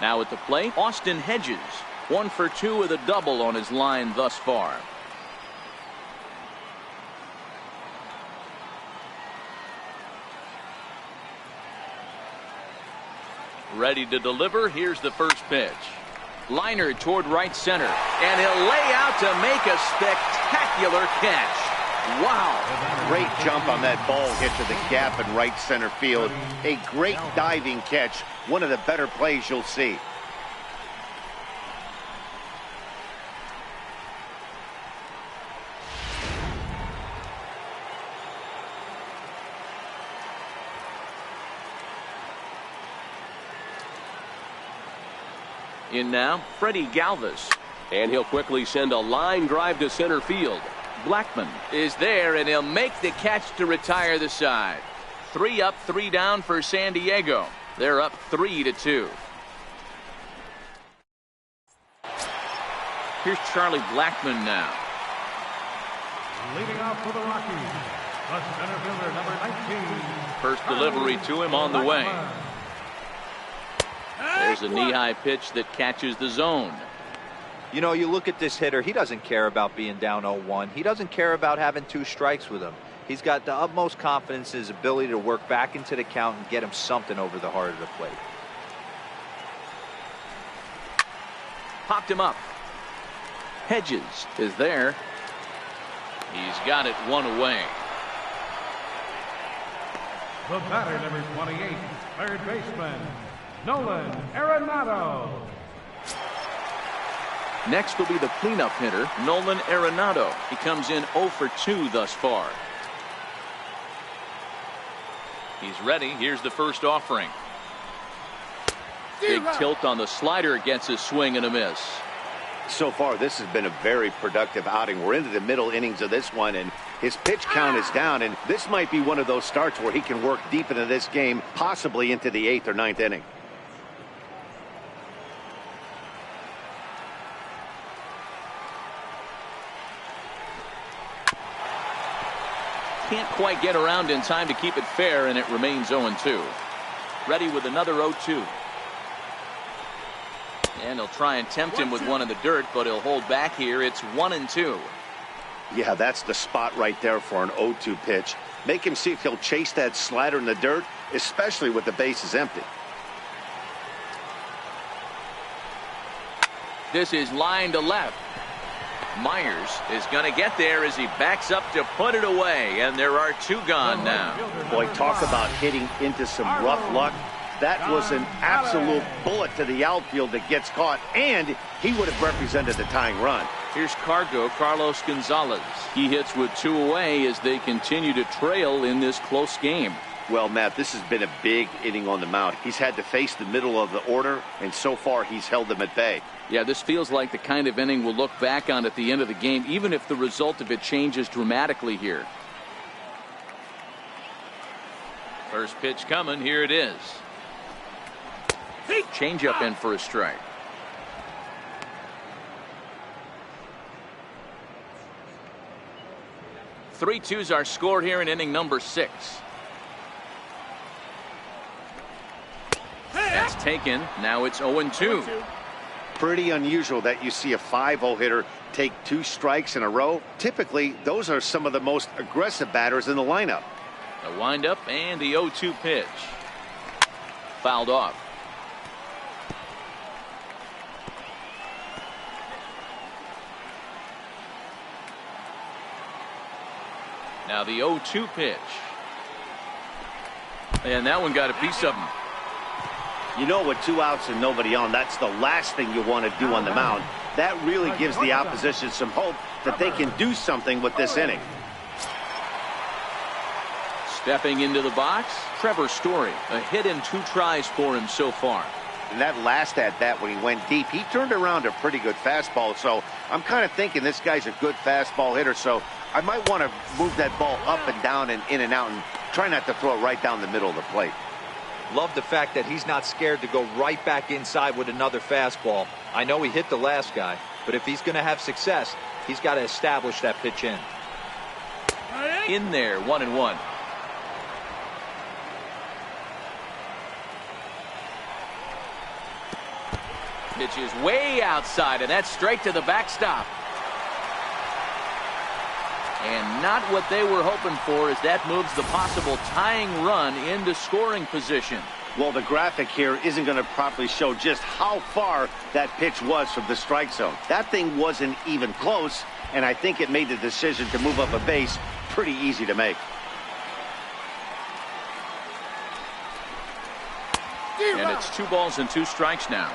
Now at the plate, Austin Hedges. 1 for 2 with a double on his line thus far. Ready to deliver. Here's the first pitch. Liner toward right center. And he'll lay out to make a spectacular catch. Wow. Great jump on that ball hit to the gap in right center field. A great diving catch. One of the better plays you'll see. In now, Freddie Galvis. And he'll quickly send a line drive to center field. Blackman is there, and he'll make the catch to retire the side. 3 up, 3 down for San Diego. They're up 3-2. Here's Charlie Blackman now. Leading off for the Rockies, the center fielder, number 19. First delivery to him on the way. There's a knee-high pitch that catches the zone. You know, you look at this hitter, he doesn't care about being down 0-1. He doesn't care about having 2 strikes with him. He's got the utmost confidence in his ability to work back into the count and get him something over the heart of the plate. Popped him up. Hedges is there. He's got it 1 away. The batter, number 28, third baseman, Nolan Arenado. Next will be the cleanup hitter, Nolan Arenado. He comes in 0 for 2 thus far. He's ready. Here's the first offering. Big tilt on the slider, gets a swing and a miss. So far, this has been a very productive outing. We're into the middle innings of this one, and his pitch count is down, and this might be one of those starts where he can work deep into this game, possibly into the 8th or 9th inning. Can't quite get around in time to keep it fair, and it remains 0-2. Ready with another 0-2. And he'll try and tempt him with one in the dirt, but he'll hold back here. It's 1-2. Yeah, that's the spot right there for an 0-2 pitch. Make him see if he'll chase that slider in the dirt, especially with the bases empty. This is line to left. Myers is going to get there as he backs up to put it away, and there are 2 gone now. Boy, talk about hitting into some rough luck. That was an absolute bullet to the outfield that gets caught, and he would have represented the tying run. Here's Carlos Gonzalez. He hits with 2 away as they continue to trail in this close game. Well, Matt, this has been a big inning on the mound. He's had to face the middle of the order, and so far he's held them at bay. Yeah, this feels like the kind of inning we'll look back on at the end of the game, even if the result of it changes dramatically here. First pitch coming. Here it is. Changeup in for a strike. Three twos are scored here in inning number 6. That's taken. Now it's 0-2. Pretty unusual that you see a 5-0 hitter take 2 strikes in a row. Typically, those are some of the most aggressive batters in the lineup. The windup and the 0-2 pitch. Fouled off. Now the 0-2 pitch. And that one got a piece of him. You know, with 2 outs and nobody on, that's the last thing you want to do on the mound. That really gives the opposition some hope that they can do something with this inning. Stepping into the box, Trevor Story. A hit in 2 tries for him so far. And that last at-bat when he went deep, he turned around a pretty good fastball. So I'm kind of thinking this guy's a good fastball hitter. So I might want to move that ball up and down and in and out and try not to throw it right down the middle of the plate. Love the fact that he's not scared to go right back inside with another fastball. I know he hit the last guy, but if he's going to have success, he's got to establish that pitch in. In there, 1-1. Pitch is way outside, and that's straight to the backstop. And not what they were hoping for, as that moves the possible tying run into scoring position. Well, the graphic here isn't going to properly show just how far that pitch was from the strike zone. That thing wasn't even close, and I think it made the decision to move up a base pretty easy to make. And it's 2 balls and 2 strikes now.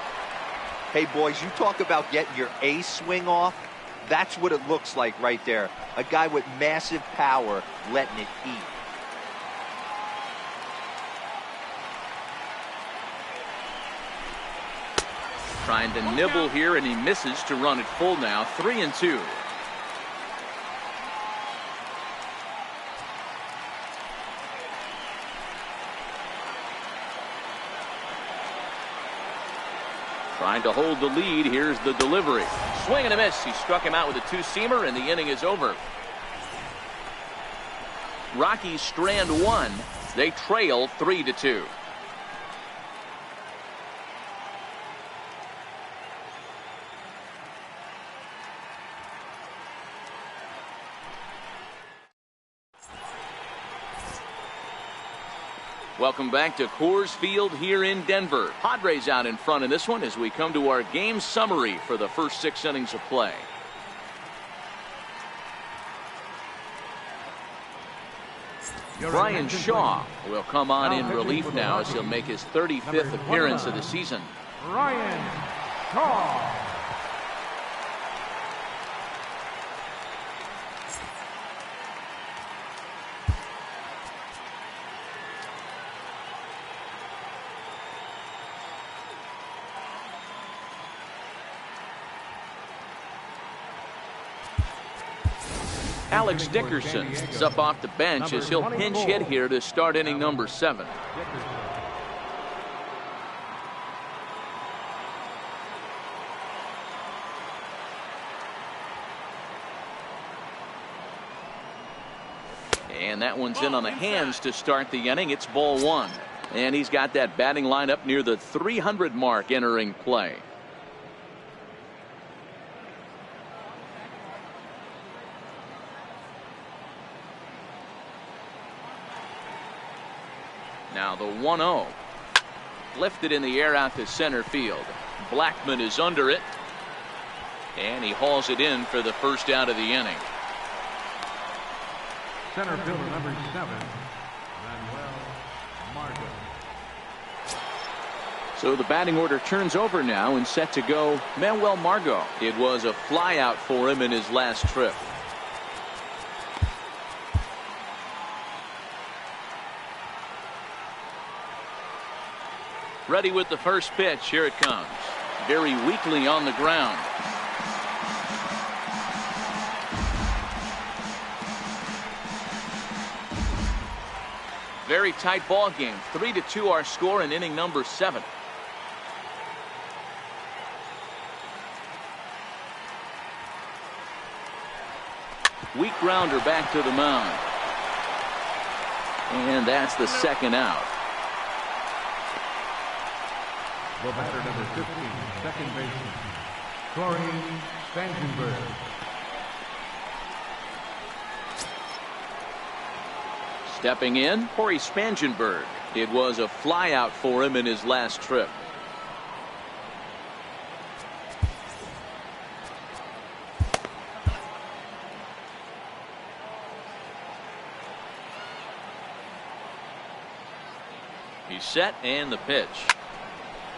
Hey, boys, you talk about getting your A swing off. That's what it looks like right there. A guy with massive power letting it eat. Trying to nibble here, and he misses to run it full now. 3-2. Trying to hold the lead. Here's the delivery. Swing and a miss. He struck him out with a 2-seamer, and the inning is over. Rockies strand 1. They trail 3-2. Welcome back to Coors Field here in Denver. Padres out in front in this one as we come to our game summary for the first 6 innings of play. Brian Shaw will come on in relief now as he'll make his 35th appearance of the season. Brian Shaw. Alex Dickerson is up off the bench as he'll pinch hit here to start inning number 7. And that one's in on the hands to start the inning. It's ball 1. And he's got that batting lineup near the 300 mark entering play. Now the 1-0. Lifted in the air out to center field. Blackman is under it. And he hauls it in for the first out of the inning. Center fielder number 7, Manuel Margot. So the batting order turns over now and set to go Manuel Margot. It was a flyout for him in his last trip. Ready with the first pitch. Here it comes. Very weakly on the ground. Very tight ball game. 3-2 our score in inning number 7. Weak grounder back to the mound. And that's the second out. The batter number 15, second baseman, Corey Spangenberg. Stepping in, Corey Spangenberg. It was a flyout for him in his last trip. He's set, and the pitch.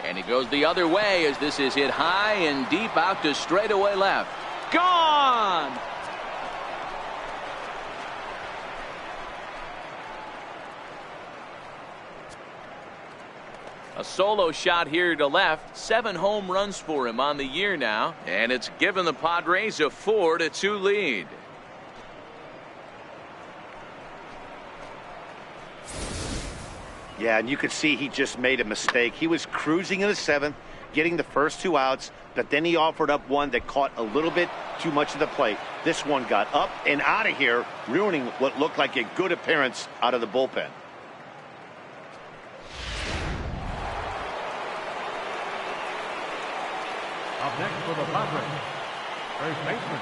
And he goes the other way as this is hit high and deep out to straightaway left. Gone! A solo shot here to left. 7 home runs for him on the year now. And it's given the Padres a 4-2 lead. Yeah, and you could see he just made a mistake. He was cruising in the 7th, getting the first 2 outs, but then he offered up one that caught a little bit too much of the plate. This one got up and out of here, ruining what looked like a good appearance out of the bullpen. Up next for the Padres, first baseman,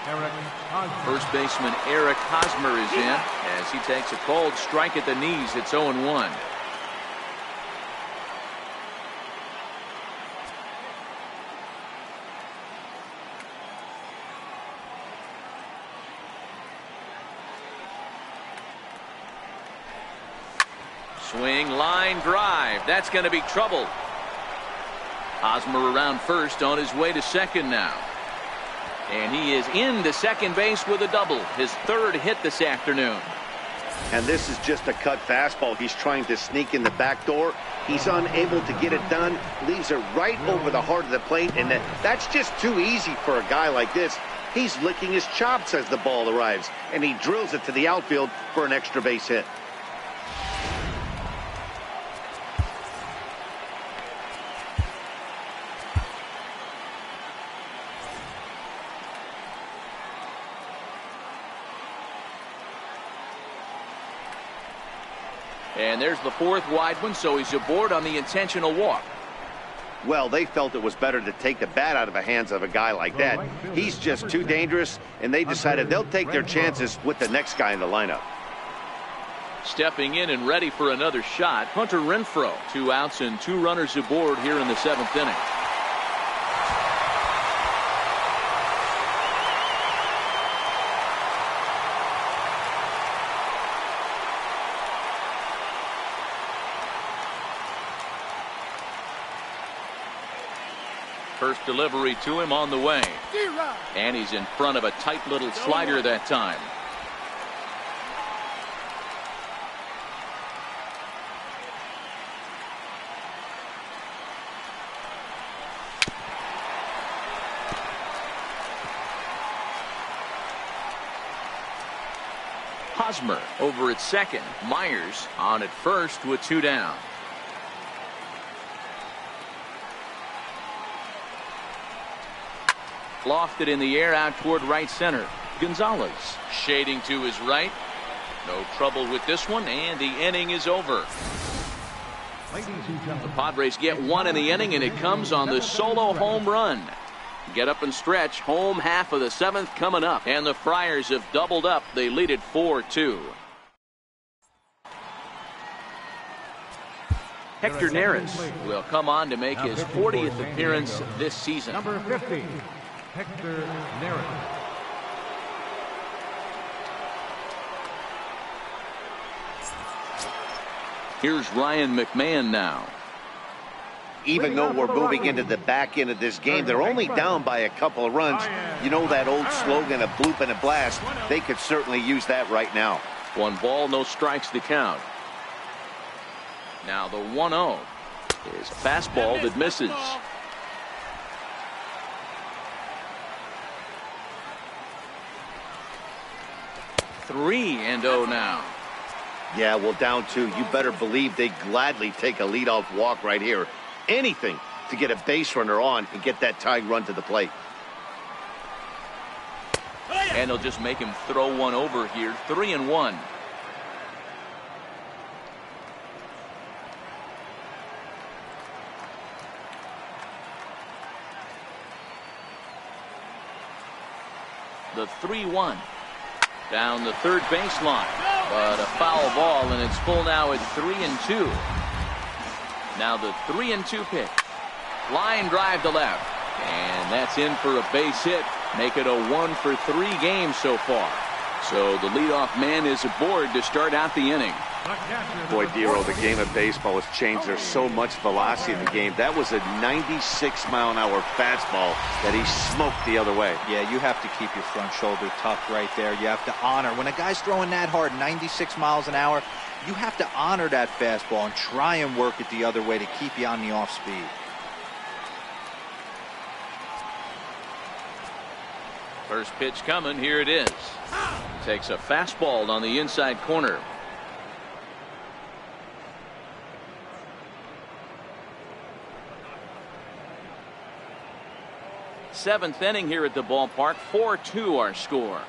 Eric Hosmer. First baseman Eric Hosmer is in as he takes a cold strike at the knees. It's 0-1. Swing, line drive. That's going to be trouble. Hosmer around first, on his way to second now. And he is into second base with a double. His 3rd hit this afternoon. And this is just a cut fastball. He's trying to sneak in the back door. He's unable to get it done. Leaves it right over the heart of the plate. And that's just too easy for a guy like this. He's licking his chops as the ball arrives. And he drills it to the outfield for an extra base hit. And there's the 4th wide one, so he's aboard on the intentional walk. Well, they felt it was better to take the bat out of the hands of a guy like that. He's just too dangerous, and they decided they'll take their chances with the next guy in the lineup. Stepping in and ready for another shot, Hunter Renfroe. 2 outs and 2 runners aboard here in the 7th inning. First delivery to him on the way. And he's in front of a tight little slider that time. Hosmer over at second. Myers on at first with 2 down. Lofted in the air out toward right center. Gonzalez shading to his right. No trouble with this one, and the inning is over. The Padres get 1 in the inning, and it comes on the solo home run. Get up and stretch. Home half of the 7th coming up, and the Friars have doubled up. They lead it 4-2. Hector Neris will come on to make his 40th appearance this season. Number 50, Hector Neris. Here's Ryan McMahon now. Even though we're moving into the back end of this game, they're only down by a couple of runs. You know that old slogan, a bloop and a blast. They could certainly use that right now. 1 ball, no strikes to count. Now the 1-0. is a fastball that misses. Three and 0 now. Yeah, well, down 2. You better believe they gladly take a leadoff walk right here. Anything to get a base runner on and get that tying run to the plate. And they'll just make him throw one over here. 3 and 1. The 3-1. Down the third baseline. But a foul ball, and it's full now at 3 and 2. Now the 3 and 2 pitch. Line drive to left. And that's in for a base hit. Make it a 1-for-3 game so far. So the leadoff man is aboard to start out the inning. Boy, Dero, the game of baseball has changed. There's so much velocity in the game. That was a 96-mile-an-hour fastball that he smoked the other way. Yeah, you have to keep your front shoulder tucked right there. You have to honor. When a guy's throwing that hard, 96 miles an hour, you have to honor that fastball and try and work it the other way to keep you on the off speed. First pitch coming. Here it is. Takes a fastball on the inside corner. Seventh inning here at the ballpark. 4-2 our score.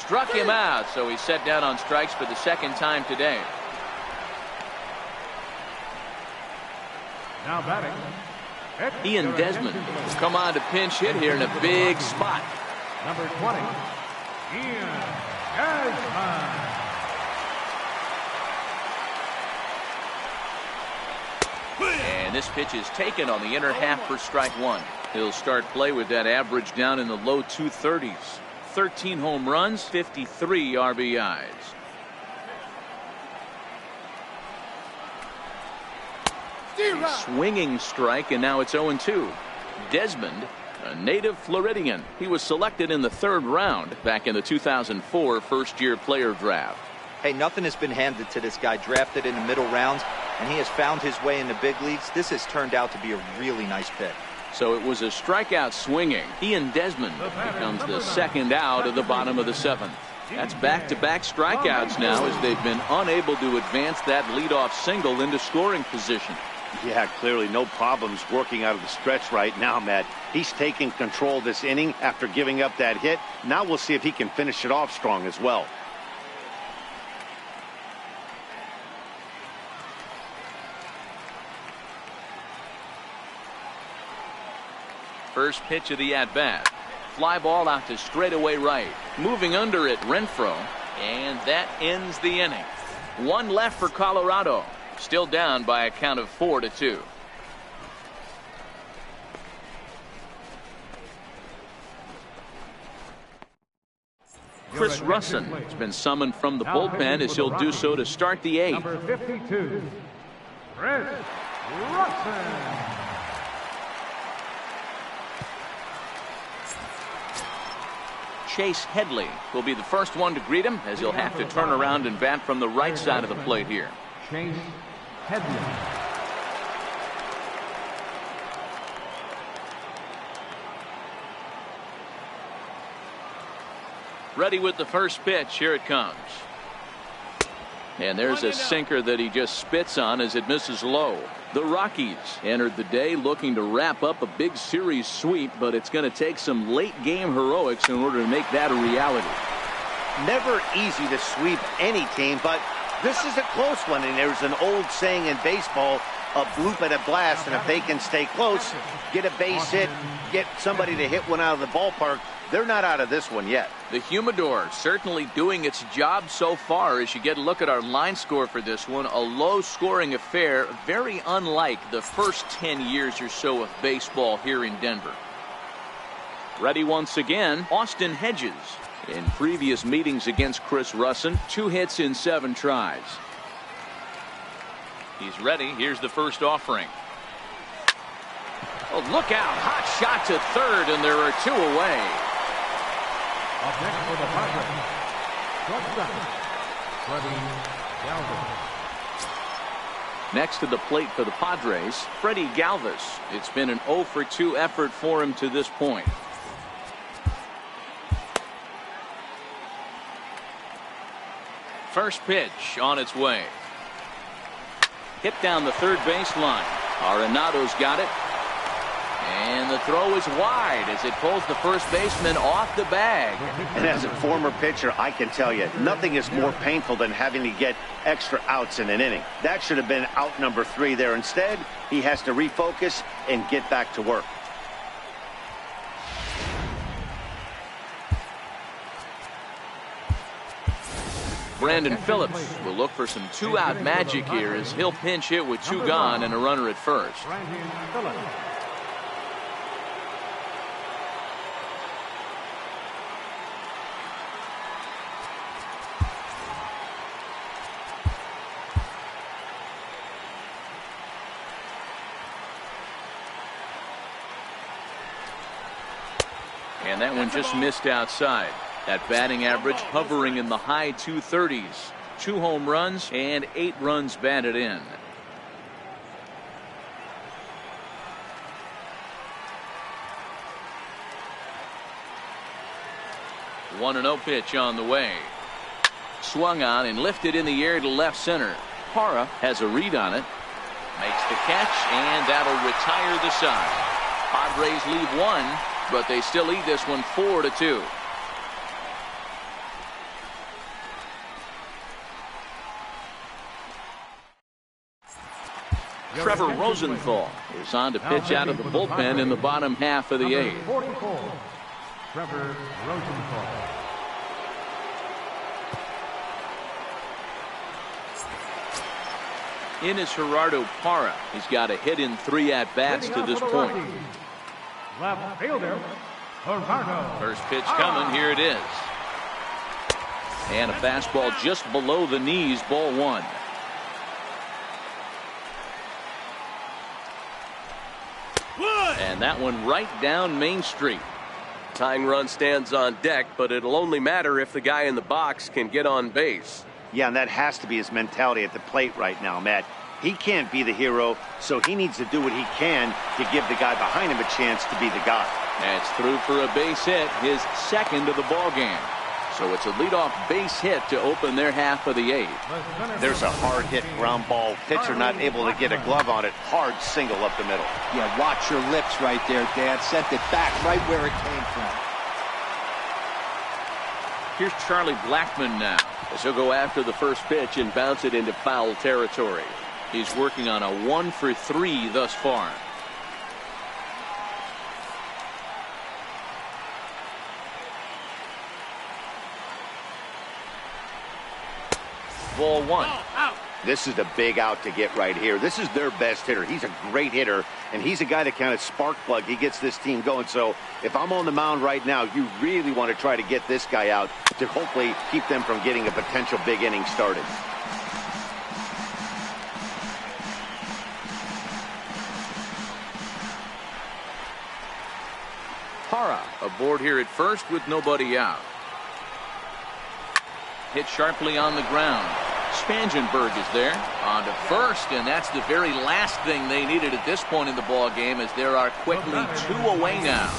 Struck him out, so he's set down on strikes for the second time today. Now batting, Ian Desmond will come on to pinch hit here in a big spot. number 20, Ian Desmond. And this pitch is taken on the inner half for strike 1. He'll start play with that average down in the low 230s. 13 home runs, 53 RBIs. A swinging strike, and now it's 0-2. Desmond, a native Floridian. He was selected in the 3rd round back in the 2004 first-year player draft. Hey, nothing has been handed to this guy. Drafted in the middle rounds, and he has found his way in the big leagues. This has turned out to be a really nice pick. So it was a strikeout swinging. Ian Desmond becomes the second out of the bottom of the 7th. That's back-to-back strikeouts now as they've been unable to advance that leadoff single into scoring position. Yeah, clearly no problems working out of the stretch right now, Matt. He's taking control this inning after giving up that hit. Now we'll see if he can finish it off strong as well. First pitch of the at-bat. Fly ball out to straightaway right. Moving under it, Renfroe. And that ends the inning. One left for Colorado. Still down by a count of 4-2. Chris Russin has been summoned from the bullpen as he'll do so to start the 8th. Number 52, Chris Russin. Chase Headley will be the first one to greet him as he'll have to turn around and bat from the right side of the plate here. Chase Headley. Ready with the first pitch. Here it comes. And there's a sinker that he just spits on as it misses low. The Rockies entered the day looking to wrap up a big series sweep, but it's going to take some late game heroics in order to make that a reality. Never easy to sweep any team, but this is a close one, and there's an old saying in baseball, a bloop at a blast, and if they can stay close, get a base hit, get somebody to hit one out of the ballpark, they're not out of this one yet. The Humidor certainly doing its job so far. As you get a look at our line score for this one, a low-scoring affair, very unlike the first 10 years or so of baseball here in Denver. Ready once again, Austin Hedges. In previous meetings against Chris Russin, 2 hits in 7 tries. He's ready. Here's the first offering. Oh, look out. Hot shot to third, and there are 2 away. Up next for the Padres, shortstop, Freddie Galvis. Next to the plate for the Padres, Freddie Galvis. It's been an 0 for 2 effort for him to this point. First pitch on its way. Hit down the third baseline. Arenado's got it. And the throw is wide as it pulls the first baseman off the bag. And as a former pitcher, I can tell you, nothing is more painful than having to get extra outs in an inning. That should have been out number 3 there. Instead, he has to refocus and get back to work. Brandon Phillips will look for some 2-out magic here as he'll pinch hit with 2 gone and a runner at first. Brandon Phillips. And that one just missed outside. That batting average hovering in the high 230s. 2 home runs and 8 runs batted in. One 1-0 pitch on the way. Swung on and lifted in the air to left center. Parra has a read on it. Makes the catch, and that'll retire the side. Padres leave 1, but they still lead this one 4-2. Trevor Rosenthal is on to pitch out of the bullpen in the bottom half of the 8th. 44, Trevor Rosenthal. In is Gerardo Parra. He's got a hit in 3 at-bats to this point. Left fielder, Gerardo. First pitch coming. Here it is. And a fastball just below the knees. Ball 1. And that one right down Main Street. Tying run stands on deck, but it'll only matter if the guy in the box can get on base. Yeah, and that has to be his mentality at the plate right now, Matt. He can't be the hero, so he needs to do what he can to give the guy behind him a chance to be the guy. That's through for a base hit, his second of the ball game. So it's a leadoff base hit to open their half of the 8th. There's a hard hit ground ball. Pitcher not able to get a glove on it. Hard single up the middle. Yeah, watch your lips right there, Dad. Sent it back right where it came from. Here's Charlie Blackmon now, as he'll go after the first pitch and bounce it into foul territory. He's working on a 1 for 3 thus far. Ball 1. This is the big out to get right here. This is their best hitter. He's a great hitter, and he's a guy that kind of spark plug. He gets this team going. So if I'm on the mound right now, you really want to try to get this guy out to hopefully keep them from getting a potential big inning started. Parra aboard here at first with nobody out. Hit sharply on the ground. Spangenberg is there on to first, and that's the very last thing they needed at this point in the ball game, as there are quickly 2 away now.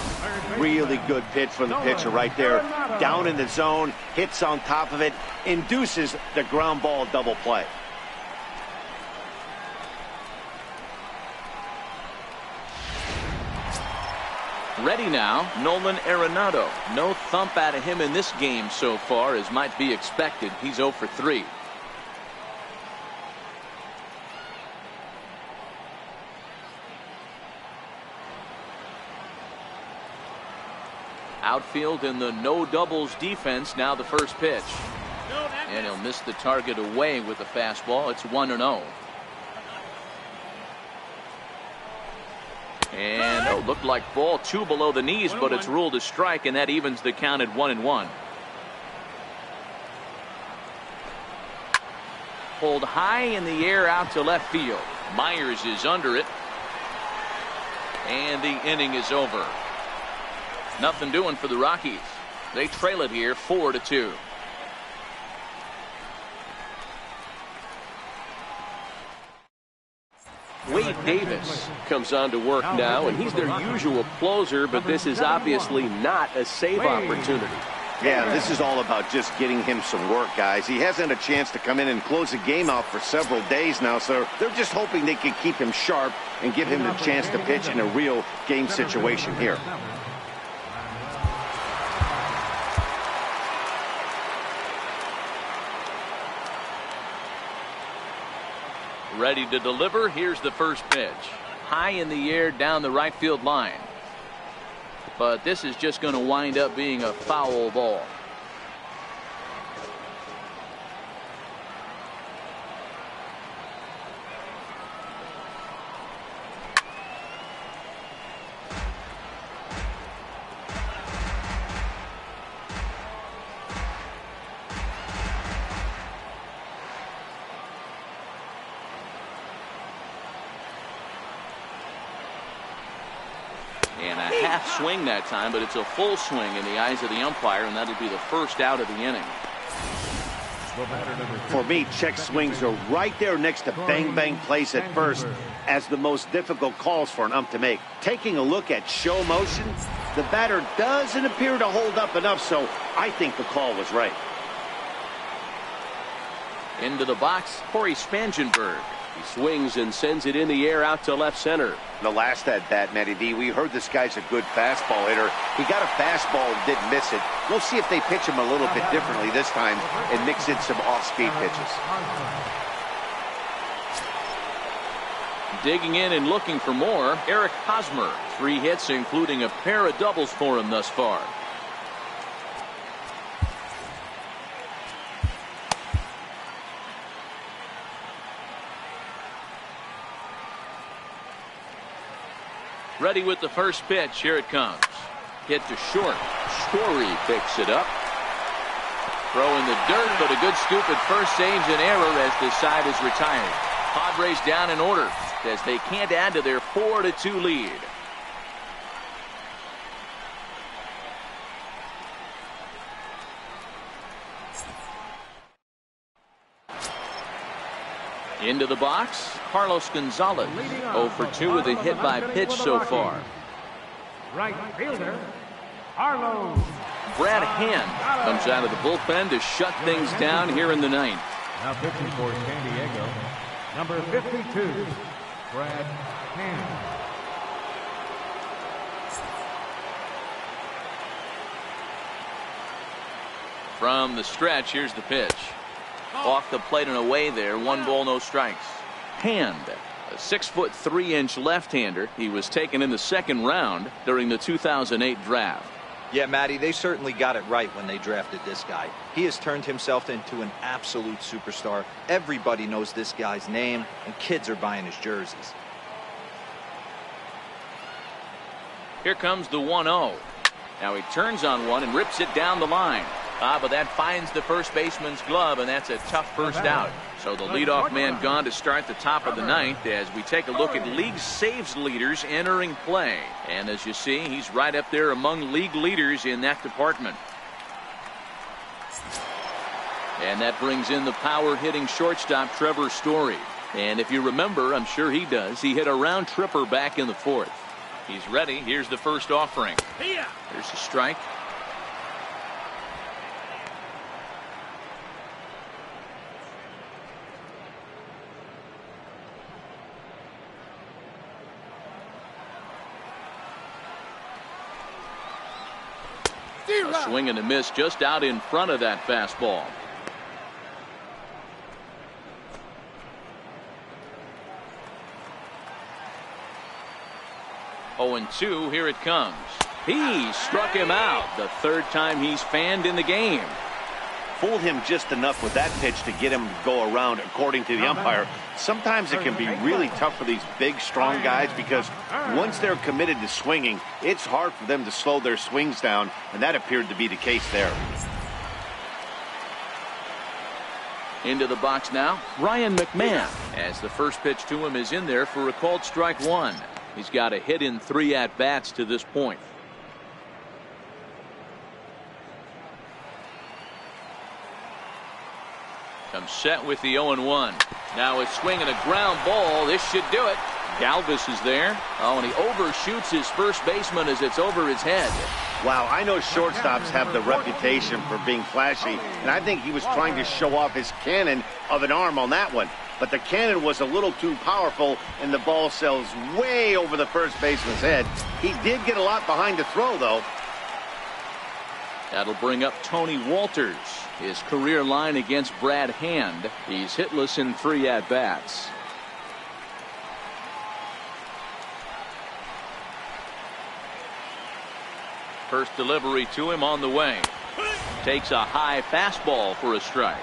Really good pitch from the pitcher right there. Down in the zone, hits on top of it, induces the ground ball double play. Ready now, Nolan Arenado. No thump out of him in this game so far, as might be expected. He's 0 for 3. Outfield in the no doubles defense. Now the first pitch. And he'll miss the target away with the fastball. It's 1-0. And oh, looked like ball 2 below the knees, but it's ruled a strike, and that evens the count at 1-1. Pulled high in the air out to left field. Myers is under it. And the inning is over. Nothing doing for the Rockies. They trail it here 4-2. Wade Davis comes on to work now, and he's their usual closer, but this is obviously not a save opportunity. Yeah, this is all about just getting him some work, guys. He hasn't had a chance to come in and close the game out for several days now, so they're just hoping they can keep him sharp and give him the chance to pitch in a real game situation here. Ready to deliver. Here's the first pitch. High in the air down the right field line. But this is just going to wind up being a foul ball. And a half swing that time, but it's a full swing in the eyes of the umpire, and that'll be the first out of the inning. For me, check swings are right there next to bang-bang plays at first as the most difficult calls for an ump to make. Taking a look at show motion, the batter doesn't appear to hold up enough, so I think the call was right. Into the box, Corey Spangenberg. He swings and sends it in the air out to left center. The last at bat, Matty D, we heard this guy's a good fastball hitter. He got a fastball and didn't miss it. We'll see if they pitch him a little bit differently this time and mix in some off-speed pitches. Digging in and looking for more, Eric Hosmer. 3 hits, including a pair of doubles for him thus far. Ready with the first pitch. Here it comes. Hit to short. Story picks it up. Throw in the dirt, but a good scoop at first saves an error as the side is retired. Padres down in order as they can't add to their 4-2 lead. Into the box, Carlos Gonzalez. 0 for 2 with a hit by pitch so far. Right fielder, Carlos. Brad Hand comes out of the bullpen to shut things down here in the ninth. Now pitching for San Diego, number 52, Brad Hand. From the stretch, here's the pitch. Off the plate and away there. 1 ball, no strikes. Hand, a 6'3" left-hander. He was taken in the second round during the 2008 draft. Yeah, Matty, they certainly got it right when they drafted this guy. He has turned himself into an absolute superstar. Everybody knows this guy's name, and kids are buying his jerseys. Here comes the 1-0. Now he turns on one and rips it down the line. But that finds the first baseman's glove, and that's a tough first out. So the leadoff man gone to start the top of the ninth as we take a look at league saves leaders entering play. And as you see, he's right up there among league leaders in that department. And that brings in the power hitting shortstop Trevor Story. And if you remember, I'm sure he does, he hit a round tripper back in the 4th. He's ready. Here's the first offering. There's a strike. A swing and a miss just out in front of that fastball. Oh, and 2, here it comes. He struck him out. The 3rd time he's fanned in the game. Fooled him just enough with that pitch to get him to go around, according to the umpire. Sometimes it can be really tough for these big, strong guys because once they're committed to swinging, it's hard for them to slow their swings down, and that appeared to be the case there. Into the box now, Ryan McMahon, as the first pitch to him is in there for a called strike 1. He's got a hit in 3 at-bats to this point. Comes set with the 0-1. Now a swing and a ground ball. This should do it. Galvis is there. Oh, and he overshoots his first baseman as it's over his head. Wow, I know shortstops have the reputation for being flashy, and I think he was trying to show off his cannon of an arm on that one. But the cannon was a little too powerful, and the ball sails way over the first baseman's head. He did get a lot behind the throw, though. That'll bring up Tony Walters. His career line against Brad Hand. He's hitless in 3 at-bats. First delivery to him on the way. Takes a high fastball for a strike.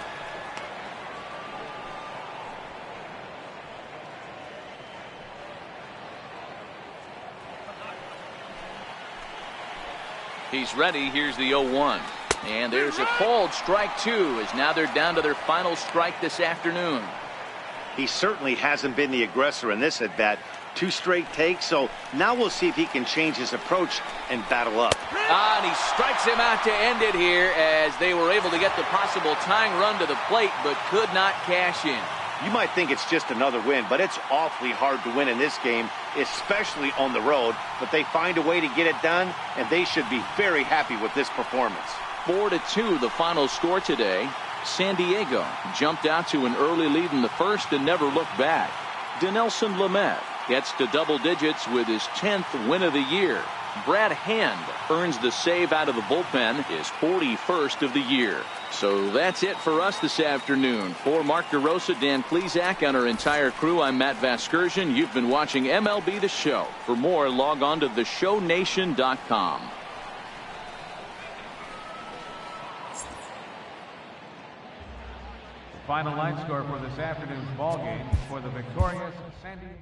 He's ready. Here's the 0-1. And there's a called strike 2, as now they're down to their final strike this afternoon. He certainly hasn't been the aggressor in this at bat. 2 straight takes, so now we'll see if he can change his approach and battle up. And he strikes him out to end it here, as they were able to get the possible tying run to the plate but could not cash in. You might think it's just another win, but it's awfully hard to win in this game, especially on the road. But they find a way to get it done, and they should be very happy with this performance. 4-2 the final score today. San Diego jumped out to an early lead in the first and never looked back. Dinelson Lamet gets to double digits with his 10th win of the year. Brad Hand earns the save out of the bullpen, his 41st of the year. So that's it for us this afternoon. For Mark DeRosa, Dan Klezak, and our entire crew, I'm Matt Vasgersian. You've been watching MLB The Show. For more, log on to theshownation.com. Final line score for this afternoon's ball game for the victorious San Diego.